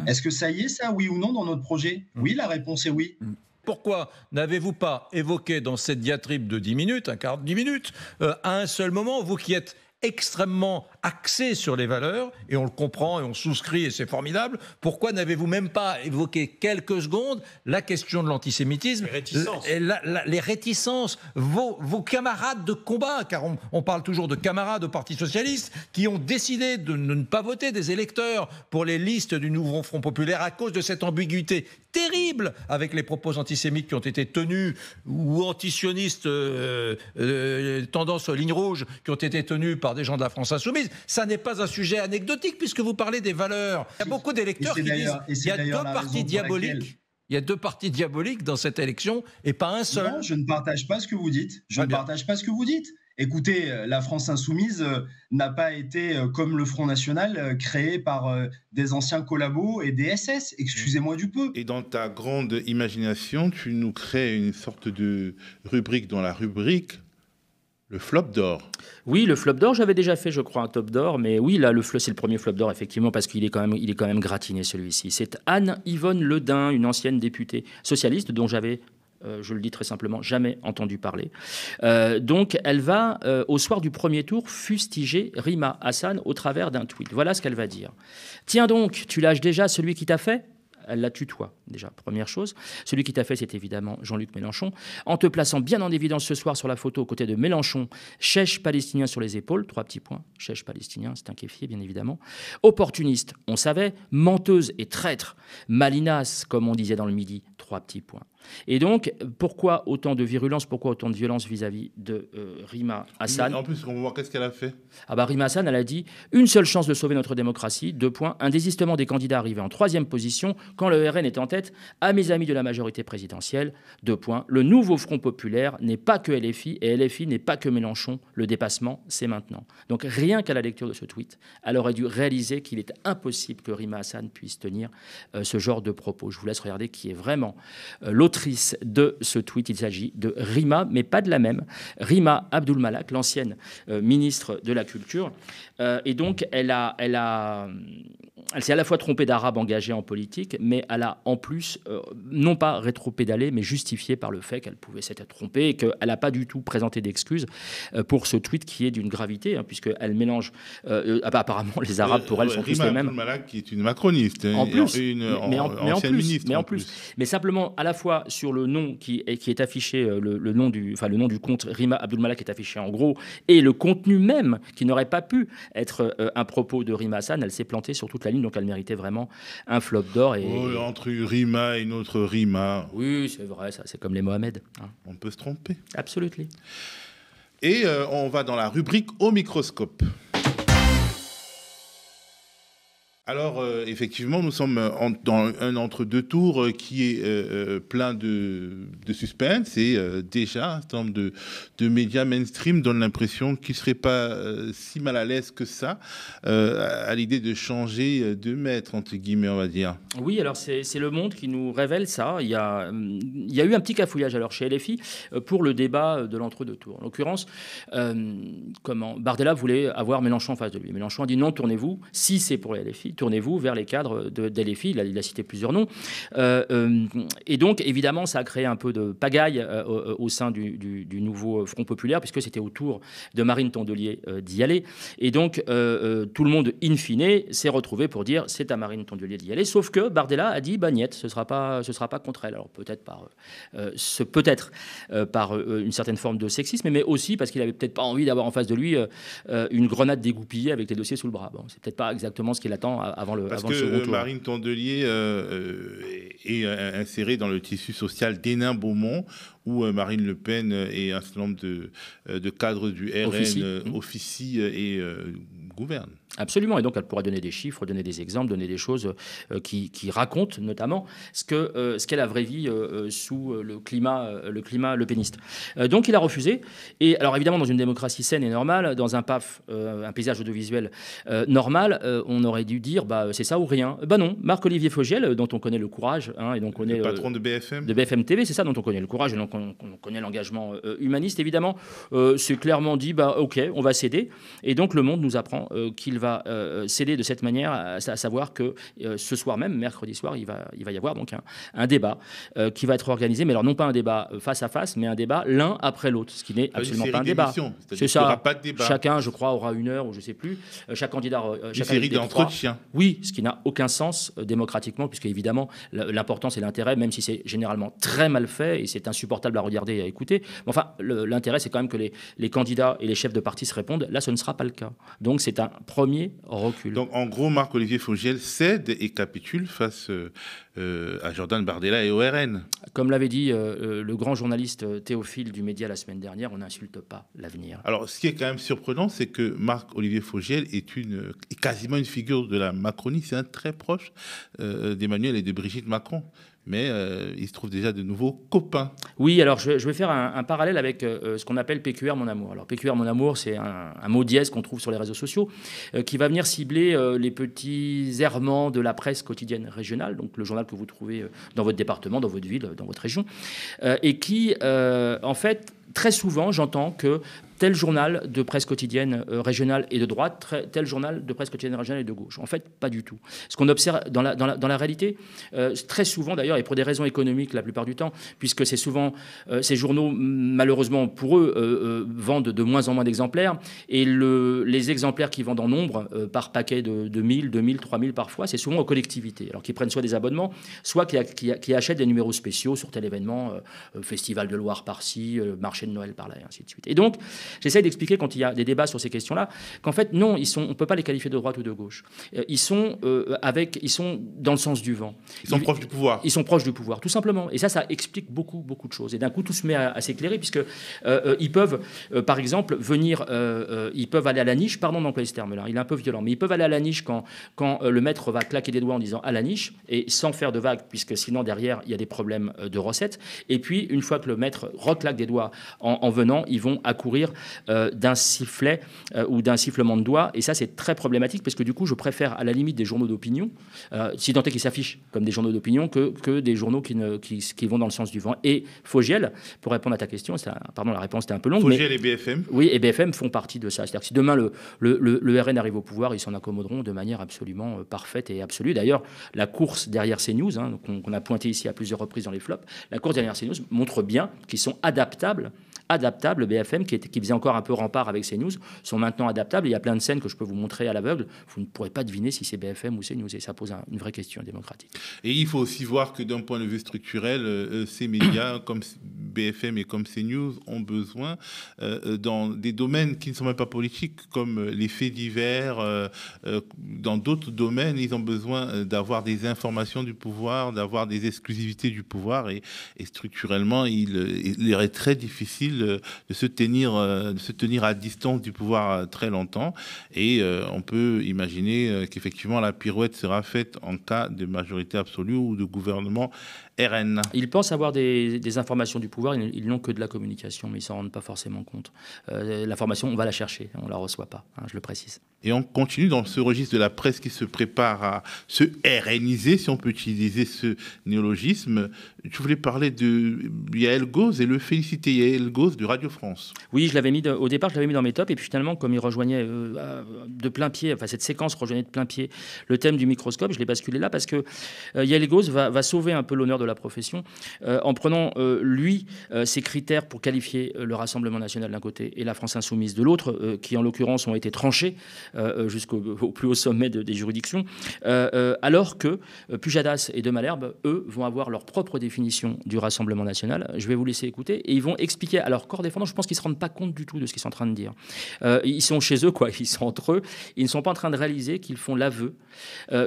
Est-ce que ça y est, ça, oui ou non, dans notre projet? Oui, la réponse est oui. Pourquoi n'avez-vous pas évoqué dans cette diatribe de 10 minutes, un quart de 10 minutes, à un seul moment, vous qui êtes extrêmement axé sur les valeurs, et on le comprend et on souscrit et c'est formidable, pourquoi n'avez-vous même pas évoqué quelques secondes la question de l'antisémitisme, les réticences, vos camarades de combat, car on parle toujours de camarades au Parti Socialiste, qui ont décidé de ne pas voter des électeurs pour les listes du Nouveau Front Populaire à cause de cette ambiguïté terrible avec les propos antisémites qui ont été tenus, ou antisionistes, tendance ligne rouge, qui ont été tenus par des gens de la France insoumise. Ça n'est pas un sujet anecdotique puisque vous parlez des valeurs. Il y a beaucoup d'électeurs qui disent qu'il y a deux partis diaboliques. Il y a deux partis diaboliques dans cette élection et pas un seul. Non, je ne partage pas ce que vous dites. Je ne partage pas ce que vous dites. Écoutez, la France insoumise n'a pas été, comme le Front National, créée par des anciens collabos et des SS, excusez-moi du peu. Et dans ta grande imagination, tu nous crées une sorte de rubrique dans la rubrique, le flop d'or. Oui, le flop d'or, j'avais déjà fait, je crois, un top d'or, mais oui, là, c'est le premier flop d'or, effectivement, parce qu'il est quand même gratiné, celui-ci. C'est Anne-Yvonne Ledin, une ancienne députée socialiste dont j'avais... je le dis très simplement, jamais entendu parler. Donc, elle va, au soir du premier tour, fustiger Rima Hassan au travers d'un tweet. Voilà ce qu'elle va dire. « Tiens donc, tu lâches déjà celui qui t'a fait ?» Elle la tutoie, déjà, première chose. Celui qui t'a fait, c'est évidemment Jean-Luc Mélenchon. En te plaçant bien en évidence ce soir sur la photo aux côtés de Mélenchon, chèche palestinien sur les épaules, 3 petits points. Chèche palestinien, c'est un kéfier, bien évidemment. Opportuniste, on savait. Menteuse et traître. Malinasse, comme on disait dans le Midi, 3 petits points. Et donc, pourquoi autant de virulence, pourquoi autant de violence vis-à-vis de Rima Hassan? En plus, on va voir qu'est-ce qu'elle a fait. Ah bah, Rima Hassan, elle a dit « Une seule chance de sauver notre démocratie, 2 points, un désistement des candidats arrivés en 3e position quand le RN est en tête, à mes amis de la majorité présidentielle, 2 points, le nouveau Front populaire n'est pas que LFI et LFI n'est pas que Mélenchon, le dépassement, c'est maintenant. » Donc rien qu'à la lecture de ce tweet, elle aurait dû réaliser qu'il est impossible que Rima Hassan puisse tenir ce genre de propos. Je vous laisse regarder qui est vraiment l'autrice de ce tweet. Il s'agit de Rima, mais pas de la même. Rima Abdul-Malak, l'ancienne ministre de la Culture. Et donc, elle s'est à la fois trompée d'arabe engagé en politique, mais elle a en plus, non pas rétropédalé, mais justifié par le fait qu'elle pouvait s'être trompée et qu'elle n'a pas du tout présenté d'excuses pour ce tweet qui est d'une gravité, hein, puisqu'elle mélange... apparemment, les Arabes, pour elle, sont tous les mêmes. Rima Abdul-Malak, qui est une macroniste, en plus, ancienne ministre. Mais simplement, à la fois sur le nom qui est affiché, le nom du compte Rima Abdul-Malak est affiché en gros, et le contenu même, qui n'aurait pas pu être un propos de Rima Hassan, elle s'est plantée sur toute la ligne, donc elle méritait vraiment un flop d'or. Et... entre Rima et une autre Rima. Oui, c'est vrai, ça, c'est comme les Mohamed. Hein. On peut se tromper. Absolument. Et on va dans la rubrique au microscope. Alors, effectivement, nous sommes dans un entre-deux tours qui est plein de suspense et déjà, un certain nombre de médias mainstream donnent l'impression qu'ils ne seraient pas si mal à l'aise que ça à l'idée de changer de maître, entre guillemets, on va dire. Oui, alors c'est Le Monde qui nous révèle ça. Il y a eu un petit cafouillage alors chez LFI pour le débat de l'entre-deux tours. En l'occurrence, Bardella voulait avoir Mélenchon en face de lui. Mélenchon a dit non, tournez-vous, si c'est pour LFI, tournez-vous vers les cadres de LFI. Il a cité plusieurs noms. Et donc, évidemment, ça a créé un peu de pagaille au sein du nouveau Front populaire, puisque c'était au tour de Marine Tondelier d'y aller. Et donc, tout le monde, in fine, s'est retrouvé pour dire c'est à Marine Tondelier d'y aller. Sauf que Bardella a dit niet, ce sera pas contre elle. Alors, peut-être par une certaine forme de sexisme, mais aussi parce qu'il avait peut-être pas envie d'avoir en face de lui une grenade dégoupillée avec les dossiers sous le bras. Bon, c'est peut-être pas exactement ce qu'il attend avant le second tour. Parce que Marine Tondelier est insérée dans le tissu social d'Hénin-Beaumont, où Marine Le Pen et un certain nombre de cadres du RN officient et gouvernent. Absolument, et donc elle pourra donner des chiffres, donner des exemples, donner des choses qui racontent notamment ce qu'est la vraie vie sous le climat lepéniste. Donc il a refusé, et alors évidemment dans une démocratie saine et normale, dans un PAF, un paysage audiovisuel normal, on aurait dû dire c'est ça ou rien. Non, Marc-Olivier Fogiel, dont on connaît le courage, et donc on est le patron de BFM. De BFM TV, c'est ça, dont on connaît le courage, et donc on connaît l'engagement humaniste évidemment, c'est clairement dit ok, on va céder, et donc Le Monde nous apprend qu'il va céder de cette manière, à savoir que ce soir même, mercredi soir, il va y avoir donc un débat qui va être organisé, mais alors non pas un débat face à face, mais un débat l'un après l'autre, ce qui n'est absolument pas un débat. C'est ça. Pas de débat. Chacun, je crois, aura 1 heure ou je sais plus. Chaque candidat. Une série d'entretiens. Oui, ce qui n'a aucun sens démocratiquement, puisque évidemment l'importance et l'intérêt, même si c'est généralement très mal fait et c'est insupportable à regarder et à écouter. Mais enfin, l'intérêt, c'est quand même que les candidats et les chefs de parti se répondent. Là, ce ne sera pas le cas. Donc, c'est un premier recul. Donc, en gros, Marc-Olivier Fogiel cède et capitule face à Jordan Bardella et au RN. Comme l'avait dit le grand journaliste Théophile du Média la semaine dernière, on n'insulte pas l'avenir. Alors, ce qui est quand même surprenant, c'est que Marc-Olivier Fogiel est quasiment une figure de la Macronie. C'est un très proche d'Emmanuel et de Brigitte Macron. mais il se trouve déjà de nouveaux copains. Oui, alors je vais faire un parallèle avec ce qu'on appelle PQR Mon Amour. Alors PQR Mon Amour, c'est un mot dièse qu'on trouve sur les réseaux sociaux qui va venir cibler les petits errements de la presse quotidienne régionale, donc le journal que vous trouvez dans votre département, dans votre ville, dans votre région, et qui, en fait, très souvent, j'entends que tel journal de presse quotidienne régionale est de droite, tel journal de presse quotidienne régionale est de gauche. En fait, pas du tout. Ce qu'on observe dans la réalité, très souvent d'ailleurs, et pour des raisons économiques la plupart du temps, puisque c'est souvent ces journaux, malheureusement pour eux, vendent de moins en moins d'exemplaires, et les exemplaires qui vendent en nombre, par paquet de 1000, 2000, 3000 parfois, c'est souvent aux collectivités, alors qu'ils prennent soit des abonnements, soit qui achètent des numéros spéciaux sur tel événement, Festival de Loire par-ci, marché de Noël par-là, et ainsi de suite. Et donc, j'essaie d'expliquer quand il y a des débats sur ces questions-là qu'en fait, non, on ne peut pas les qualifier de droite ou de gauche. Ils sont dans le sens du vent. Ils sont proches du pouvoir. Ils sont proches du pouvoir, tout simplement. Et ça explique beaucoup de choses. Et d'un coup, tout se met à s'éclairer, puisque ils peuvent, par exemple, venir, ils peuvent aller à la niche, pardon d'employer ce terme-là, il est un peu violent, mais ils peuvent aller à la niche quand le maître va claquer des doigts en disant à la niche, et sans faire de vagues, puisque sinon, derrière, il y a des problèmes de recettes. Et puis, une fois que le maître reclaque des doigts en venant, ils vont accourir d'un sifflet ou d'un sifflement de doigts. Et ça, c'est très problématique parce que du coup, je préfère à la limite des journaux d'opinion, si tant est qu'ils s'affichent comme des journaux d'opinion, que des journaux qui vont dans le sens du vent. Et Fogiel, pour répondre à ta question, pardon, la réponse était un peu longue. Fogiel et BFM. Oui, et BFM font partie de ça. C'est-à-dire que si demain le RN arrive au pouvoir, ils s'en accommoderont de manière absolument parfaite et absolue. D'ailleurs, la course derrière CNews, qu'on a pointé ici à plusieurs reprises dans les flops, la course derrière CNews montre bien qu'ils sont adaptables, BFM, qui faisait encore un peu rempart avec CNews, sont maintenant adaptables. Il y a plein de scènes que je peux vous montrer à l'aveugle. Vous ne pourrez pas deviner si c'est BFM ou CNews. Et ça pose une vraie question démocratique. Et il faut aussi voir que d'un point de vue structurel, ces médias comme BFM et comme CNews ont besoin, dans des domaines qui ne sont même pas politiques, comme les faits divers, dans d'autres domaines, ils ont besoin d'avoir des informations du pouvoir, d'avoir des exclusivités du pouvoir. Et structurellement, il est très difficile de se tenir à distance du pouvoir très longtemps. Et on peut imaginer qu'effectivement la pirouette sera faite en cas de majorité absolue ou de gouvernement RN. Ils pensent avoir des informations du pouvoir, ils n'ont que de la communication, mais ils ne s'en rendent pas forcément compte. L'information, on va la chercher, on ne la reçoit pas, je le précise. Et on continue dans ce registre de la presse qui se prépare à se RNiser, si on peut utiliser ce néologisme. Je voulais parler de Yael Gauze et le féliciter, Yael Gauze de Radio France. Oui, au départ, je l'avais mis dans mes tops, et puis finalement, comme il rejoignait de plein pied, enfin cette séquence rejoignait de plein pied le thème du microscope, je l'ai basculé là parce que Yael Gauze va sauver un peu l'honneur de la profession en prenant, ses critères pour qualifier le Rassemblement national d'un côté et la France insoumise de l'autre, qui en l'occurrence ont été tranchés jusqu'au plus haut sommet des juridictions, alors que Pujadas et de Malherbe, eux, vont avoir leur propre définition du Rassemblement national. Je vais vous laisser écouter, et ils vont expliquer à leur corps défendant, je pense qu'ils ne se rendent pas compte du tout de ce qu'ils sont en train de dire. Ils sont chez eux, ils sont entre eux, ils ne sont pas en train de réaliser qu'ils font l'aveu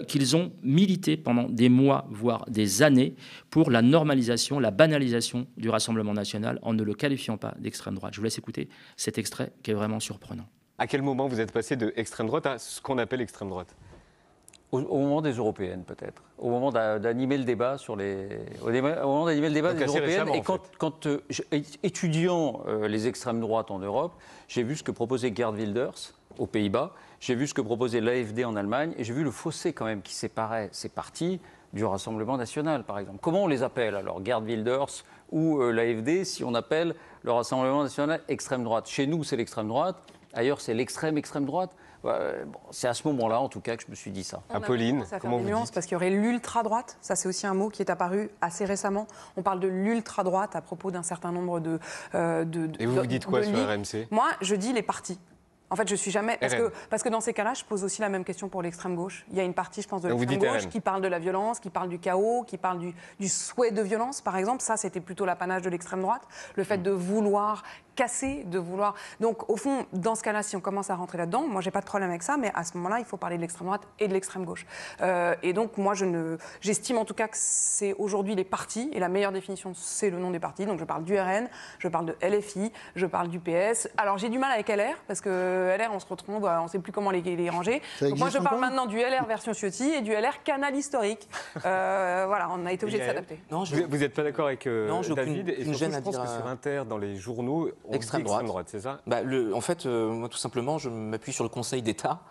qu'ils ont milité pendant des mois, voire des années, pour la normalisation, la banalisation du Rassemblement national en ne le qualifiant pas d'extrême droite. Je vous laisse écouter cet extrait qui est vraiment surprenant. À quel moment vous êtes passé de extrême droite à ce qu'on appelle extrême droite ? Au moment des européennes, peut-être. Au moment d'animer le débat au moment d'animer le débat des européennes. Et quand étudiant les extrêmes droites en Europe, j'ai vu ce que proposait Geert Wilders aux Pays-Bas, j'ai vu ce que proposait l'AfD en Allemagne, et j'ai vu le fossé quand même qui séparait ces partis du Rassemblement national, par exemple. Comment on les appelle alors, Geert Wilders ou l'AfD, si on appelle le Rassemblement national extrême droite? Chez nous, c'est l'extrême droite. Ailleurs, c'est l'extrême droite. C'est à ce moment-là, en tout cas, que je me suis dit ça. Apolline, comment vous dites ? Parce qu'il y aurait l'ultra-droite. Ça, c'est aussi un mot qui est apparu assez récemment. On parle de l'ultra-droite à propos d'un certain nombre de... Et vous dites quoi sur RMC ? Moi, je dis les partis. En fait, je suis jamais... Parce que dans ces cas-là, je pose aussi la même question pour l'extrême gauche. Il y a une partie, je pense, de l'extrême gauche qui parle de la violence, qui parle du chaos, qui parle du souhait de violence, par exemple. Ça, c'était plutôt l'apanage de l'extrême droite. Le fait de vouloir cassé de vouloir. Donc, au fond, dans ce cas-là, si on commence à rentrer là-dedans, moi, j'ai pas de problème avec ça, mais à ce moment-là, il faut parler de l'extrême droite et de l'extrême gauche. Et donc, moi, j'estime en tout cas que c'est aujourd'hui les partis, et la meilleure définition, c'est le nom des partis. Donc, je parle du RN, je parle de LFI, je parle du PS. Alors, j'ai du mal avec LR, parce que LR, on se retrouve, on ne sait plus comment les ranger. Donc, moi, je parle maintenant du LR version Ciotti et du LR canal historique. Voilà, on a été obligé de s'adapter. Vous n'êtes pas d'accord avec David, et surtout, je pense que sur Inter, dans les journaux, on extrême droite, c'est ça? En fait, moi, tout simplement, je m'appuie sur le Conseil d'État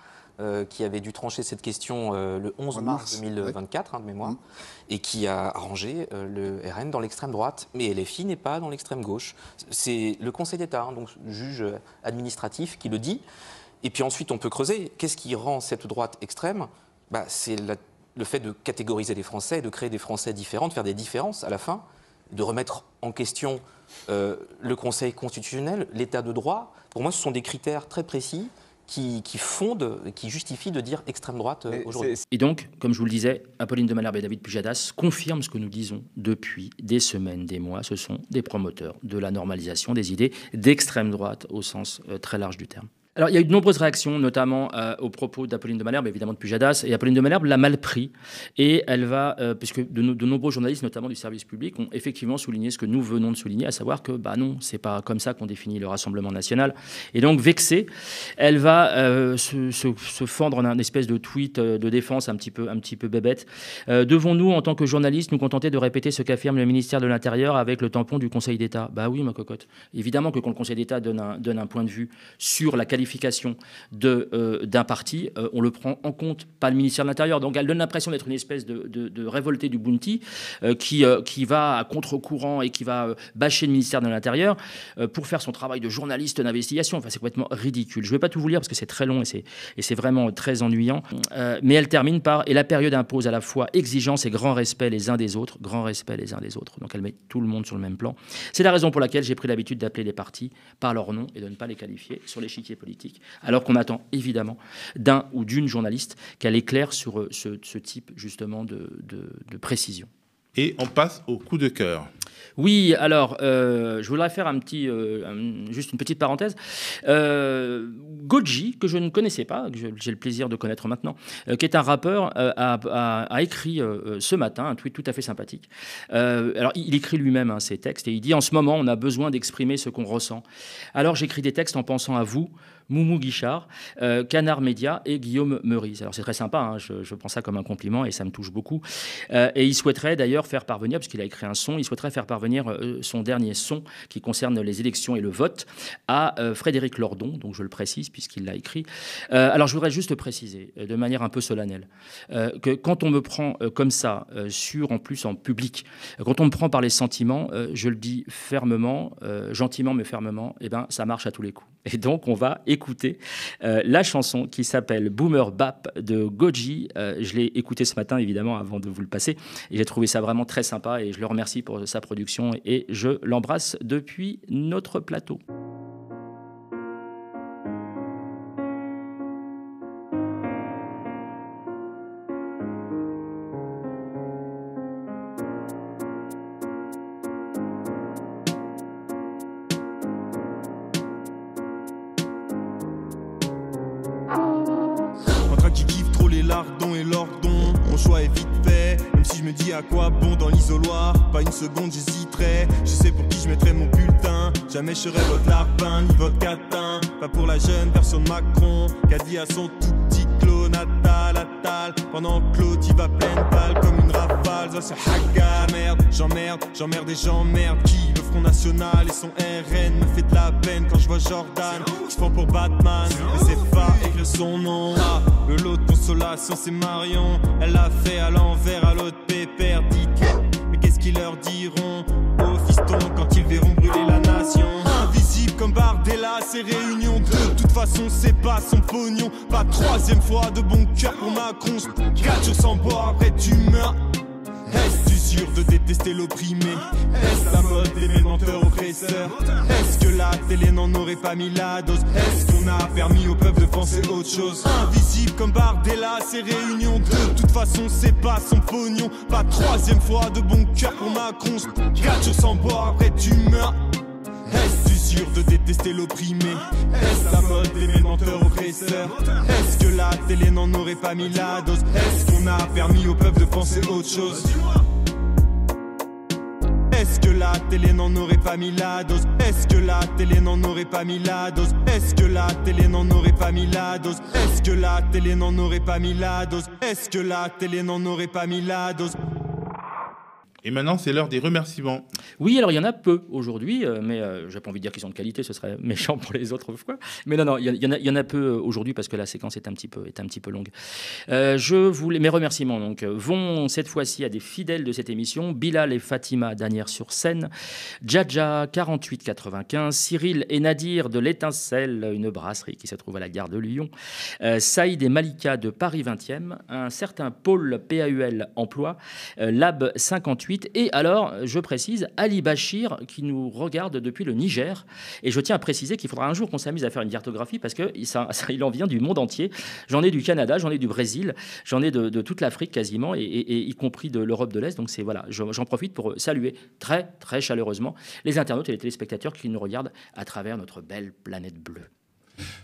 qui avait dû trancher cette question le 11 mars 2024, de mémoire, et qui a arrangé le RN dans l'extrême droite. Mais LFI n'est pas dans l'extrême gauche. C'est le Conseil d'État, donc juge administratif, qui le dit. Et puis ensuite, on peut creuser. Qu'est-ce qui rend cette droite extrême? C'est le fait de catégoriser les Français, de créer des Français différents, de faire des différences à la fin, de remettre en question le Conseil constitutionnel, l'état de droit. Pour moi, ce sont des critères très précis qui fondent, qui justifient de dire extrême droite aujourd'hui. Et donc, comme je vous le disais, Apolline de Malherbe et David Pujadas confirment ce que nous disons depuis des semaines, des mois. Ce sont des promoteurs de la normalisation des idées d'extrême droite au sens très large du terme. Alors, il y a eu de nombreuses réactions, notamment aux propos d'Apolline de Malherbe, évidemment de Pujadas, et Apolline de Malherbe l'a mal pris, et elle va, puisque de nombreux journalistes, notamment du service public, ont effectivement souligné ce que nous venons de souligner, à savoir que, non, c'est pas comme ça qu'on définit le Rassemblement national, et donc vexée, elle va se fendre en un espèce de tweet de défense un petit peu bébête. Devons-nous, en tant que journalistes, nous contenter de répéter ce qu'affirme le ministère de l'Intérieur avec le tampon du Conseil d'État? Bah oui, ma cocotte. Évidemment que quand le Conseil d'État donne un point de vue sur la qualification d'un parti, on le prend en compte, pas le ministère de l'Intérieur. Donc elle donne l'impression d'être une espèce de révolté du Bounty qui va à contre-courant et qui va bâcher le ministère de l'Intérieur pour faire son travail de journaliste d'investigation. Enfin, c'est complètement ridicule. Je ne vais pas tout vous lire parce que c'est très long et c'est vraiment très ennuyant. Mais elle termine par « Et la période impose à la fois exigence et grand respect les uns des autres. » Grand respect les uns des autres. Donc elle met tout le monde sur le même plan. C'est la raison pour laquelle j'ai pris l'habitude d'appeler les partis par leur nom et de ne pas les qualifier sur l'échiquier politique. Alors qu'on attend évidemment d'un ou d'une journaliste qu'elle éclaire sur ce type justement de précision. Et on passe au coup de cœur. Oui, alors, je voudrais faire juste une petite parenthèse. Goji, que je ne connaissais pas, que j'ai le plaisir de connaître maintenant, qui est un rappeur, a écrit ce matin un tweet tout à fait sympathique. Alors, il écrit lui-même ses textes et il dit « En ce moment, on a besoin d'exprimer ce qu'on ressent. Alors, j'écris des textes en pensant à vous, Moumou Guichard, Canard Média et Guillaume Meurice. » Alors c'est très sympa, je prends ça comme un compliment et ça me touche beaucoup. Et il souhaiterait d'ailleurs faire parvenir, parce qu'il a écrit un son, il souhaiterait faire parvenir son dernier son qui concerne les élections et le vote à Frédéric Lordon, donc je le précise puisqu'il l'a écrit. Alors je voudrais juste préciser de manière un peu solennelle que quand on me prend comme ça, en plus en public, quand on me prend par les sentiments, je le dis fermement, gentiment mais fermement, ça marche à tous les coups. Et donc on va écouter la chanson qui s'appelle Boomer Bap de Goji. Je l'ai écouté ce matin évidemment avant de vous le passer et j'ai trouvé ça vraiment très sympa et je le remercie pour sa production et je l'embrasse depuis notre plateau. Lardon et l'ordon, mon choix est vite fait. Même si je me dis à quoi bon dans l'isoloir, pas une seconde j'hésiterai. Je sais pour qui je mettrai mon bulletin. Jamais je serai votre larpin ni votre catin. Pas pour la jeune personne Macron qui a dit à son tout petit clone Attal. Pendant que Claude y va pleine balle comme une rafale. Ça c'est haga, merde, j'emmerde et j'emmerde. Qui le Front National et son RN me fait de la peine quand je vois Jordan qui se prend pour Batman, mais c'est pas écrire son nom. Le lot de consolation c'est Marion. Elle l'a fait à l'envers à l'autre pépère dit. Mais qu'est-ce qu'ils leur diront aux fistons quand ils verront brûler la nation? Invisible comme Bardella, ces réunions de toute façon c'est pas son pognon. Pas troisième fois de bon cœur pour Macron. 4 jours sans boire après tu meurs. Est-ce sûr de détester l'opprimé? Est-ce la mode des menteurs oppresseurs? Est-ce que la télé n'en aurait pas mis la dose? Est-ce qu'on a permis au peuple de penser autre chose? Invisible comme Bardella, ces réunions de toute façon c'est pas son pognon. Pas troisième fois de bon cœur pour Macron. 4 jours sans boire après tu meurs. Est-ce sûr dur de détester l'opprimé? Est-ce la mode des menteurs oppresseurs? Est-ce que la télé n'en aurait pas mis la dose? Est-ce qu'on a permis au peuple de penser autre chose? Est-ce que la télé n'en aurait pas mis la dose? Est-ce que la télé n'en aurait pas mis la dose? Est-ce que la télé n'en aurait pas mis la dose? Est-ce que la télé n'en aurait pas mis la dose? Est-ce que la télé n'en aurait pas mis la dose? Et maintenant, c'est l'heure des remerciements. Oui, alors il y en a peu aujourd'hui, mais j'ai pas envie de dire qu'ils sont de qualité, ce serait méchant pour les autres fois. Mais non, il y en a peu aujourd'hui parce que la séquence est un petit peu longue. Mes remerciements donc vont cette fois-ci à des fidèles de cette émission: Bilal et Fatima d'Asnières-sur-Seine, Djadja 4895, Cyril et Nadir de l'Étincelle, une brasserie qui se trouve à la gare de Lyon, Saïd et Malika de Paris 20e, un certain Paul PAUL Emploi, Lab 58. Et alors, je précise, Ali Bachir qui nous regarde depuis le Niger. Et je tiens à préciser qu'il faudra un jour qu'on s'amuse à faire une cartographie parce qu'il en vient du monde entier. J'en ai du Canada, j'en ai du Brésil, j'en ai de toute l'Afrique quasiment, et y compris de l'Europe de l'Est. Donc voilà, j'en profite pour saluer très, très chaleureusement les internautes et les téléspectateurs qui nous regardent à travers notre belle planète bleue.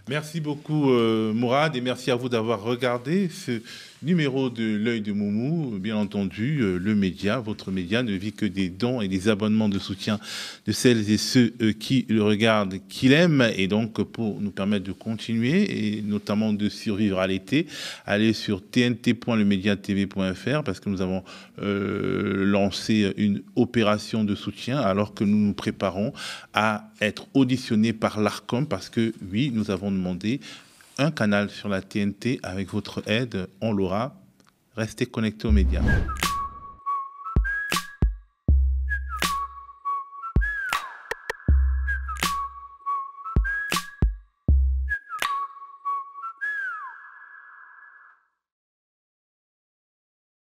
Merci beaucoup Mourad, et merci à vous d'avoir regardé ce numéro de l'œil de Moumou. Bien entendu, le média, votre média, ne vit que des dons et des abonnements de soutien de celles et ceux qui le regardent, qui l'aiment. Et donc, pour nous permettre de continuer et notamment de survivre à l'été, allez sur tnt.lemediatv.fr parce que nous avons lancé une opération de soutien alors que nous nous préparons à être auditionnés par l'Arcom parce que, oui, nous avons demandé un canal sur la TNT. Avec votre aide, on l'aura. Restez connectés aux médias.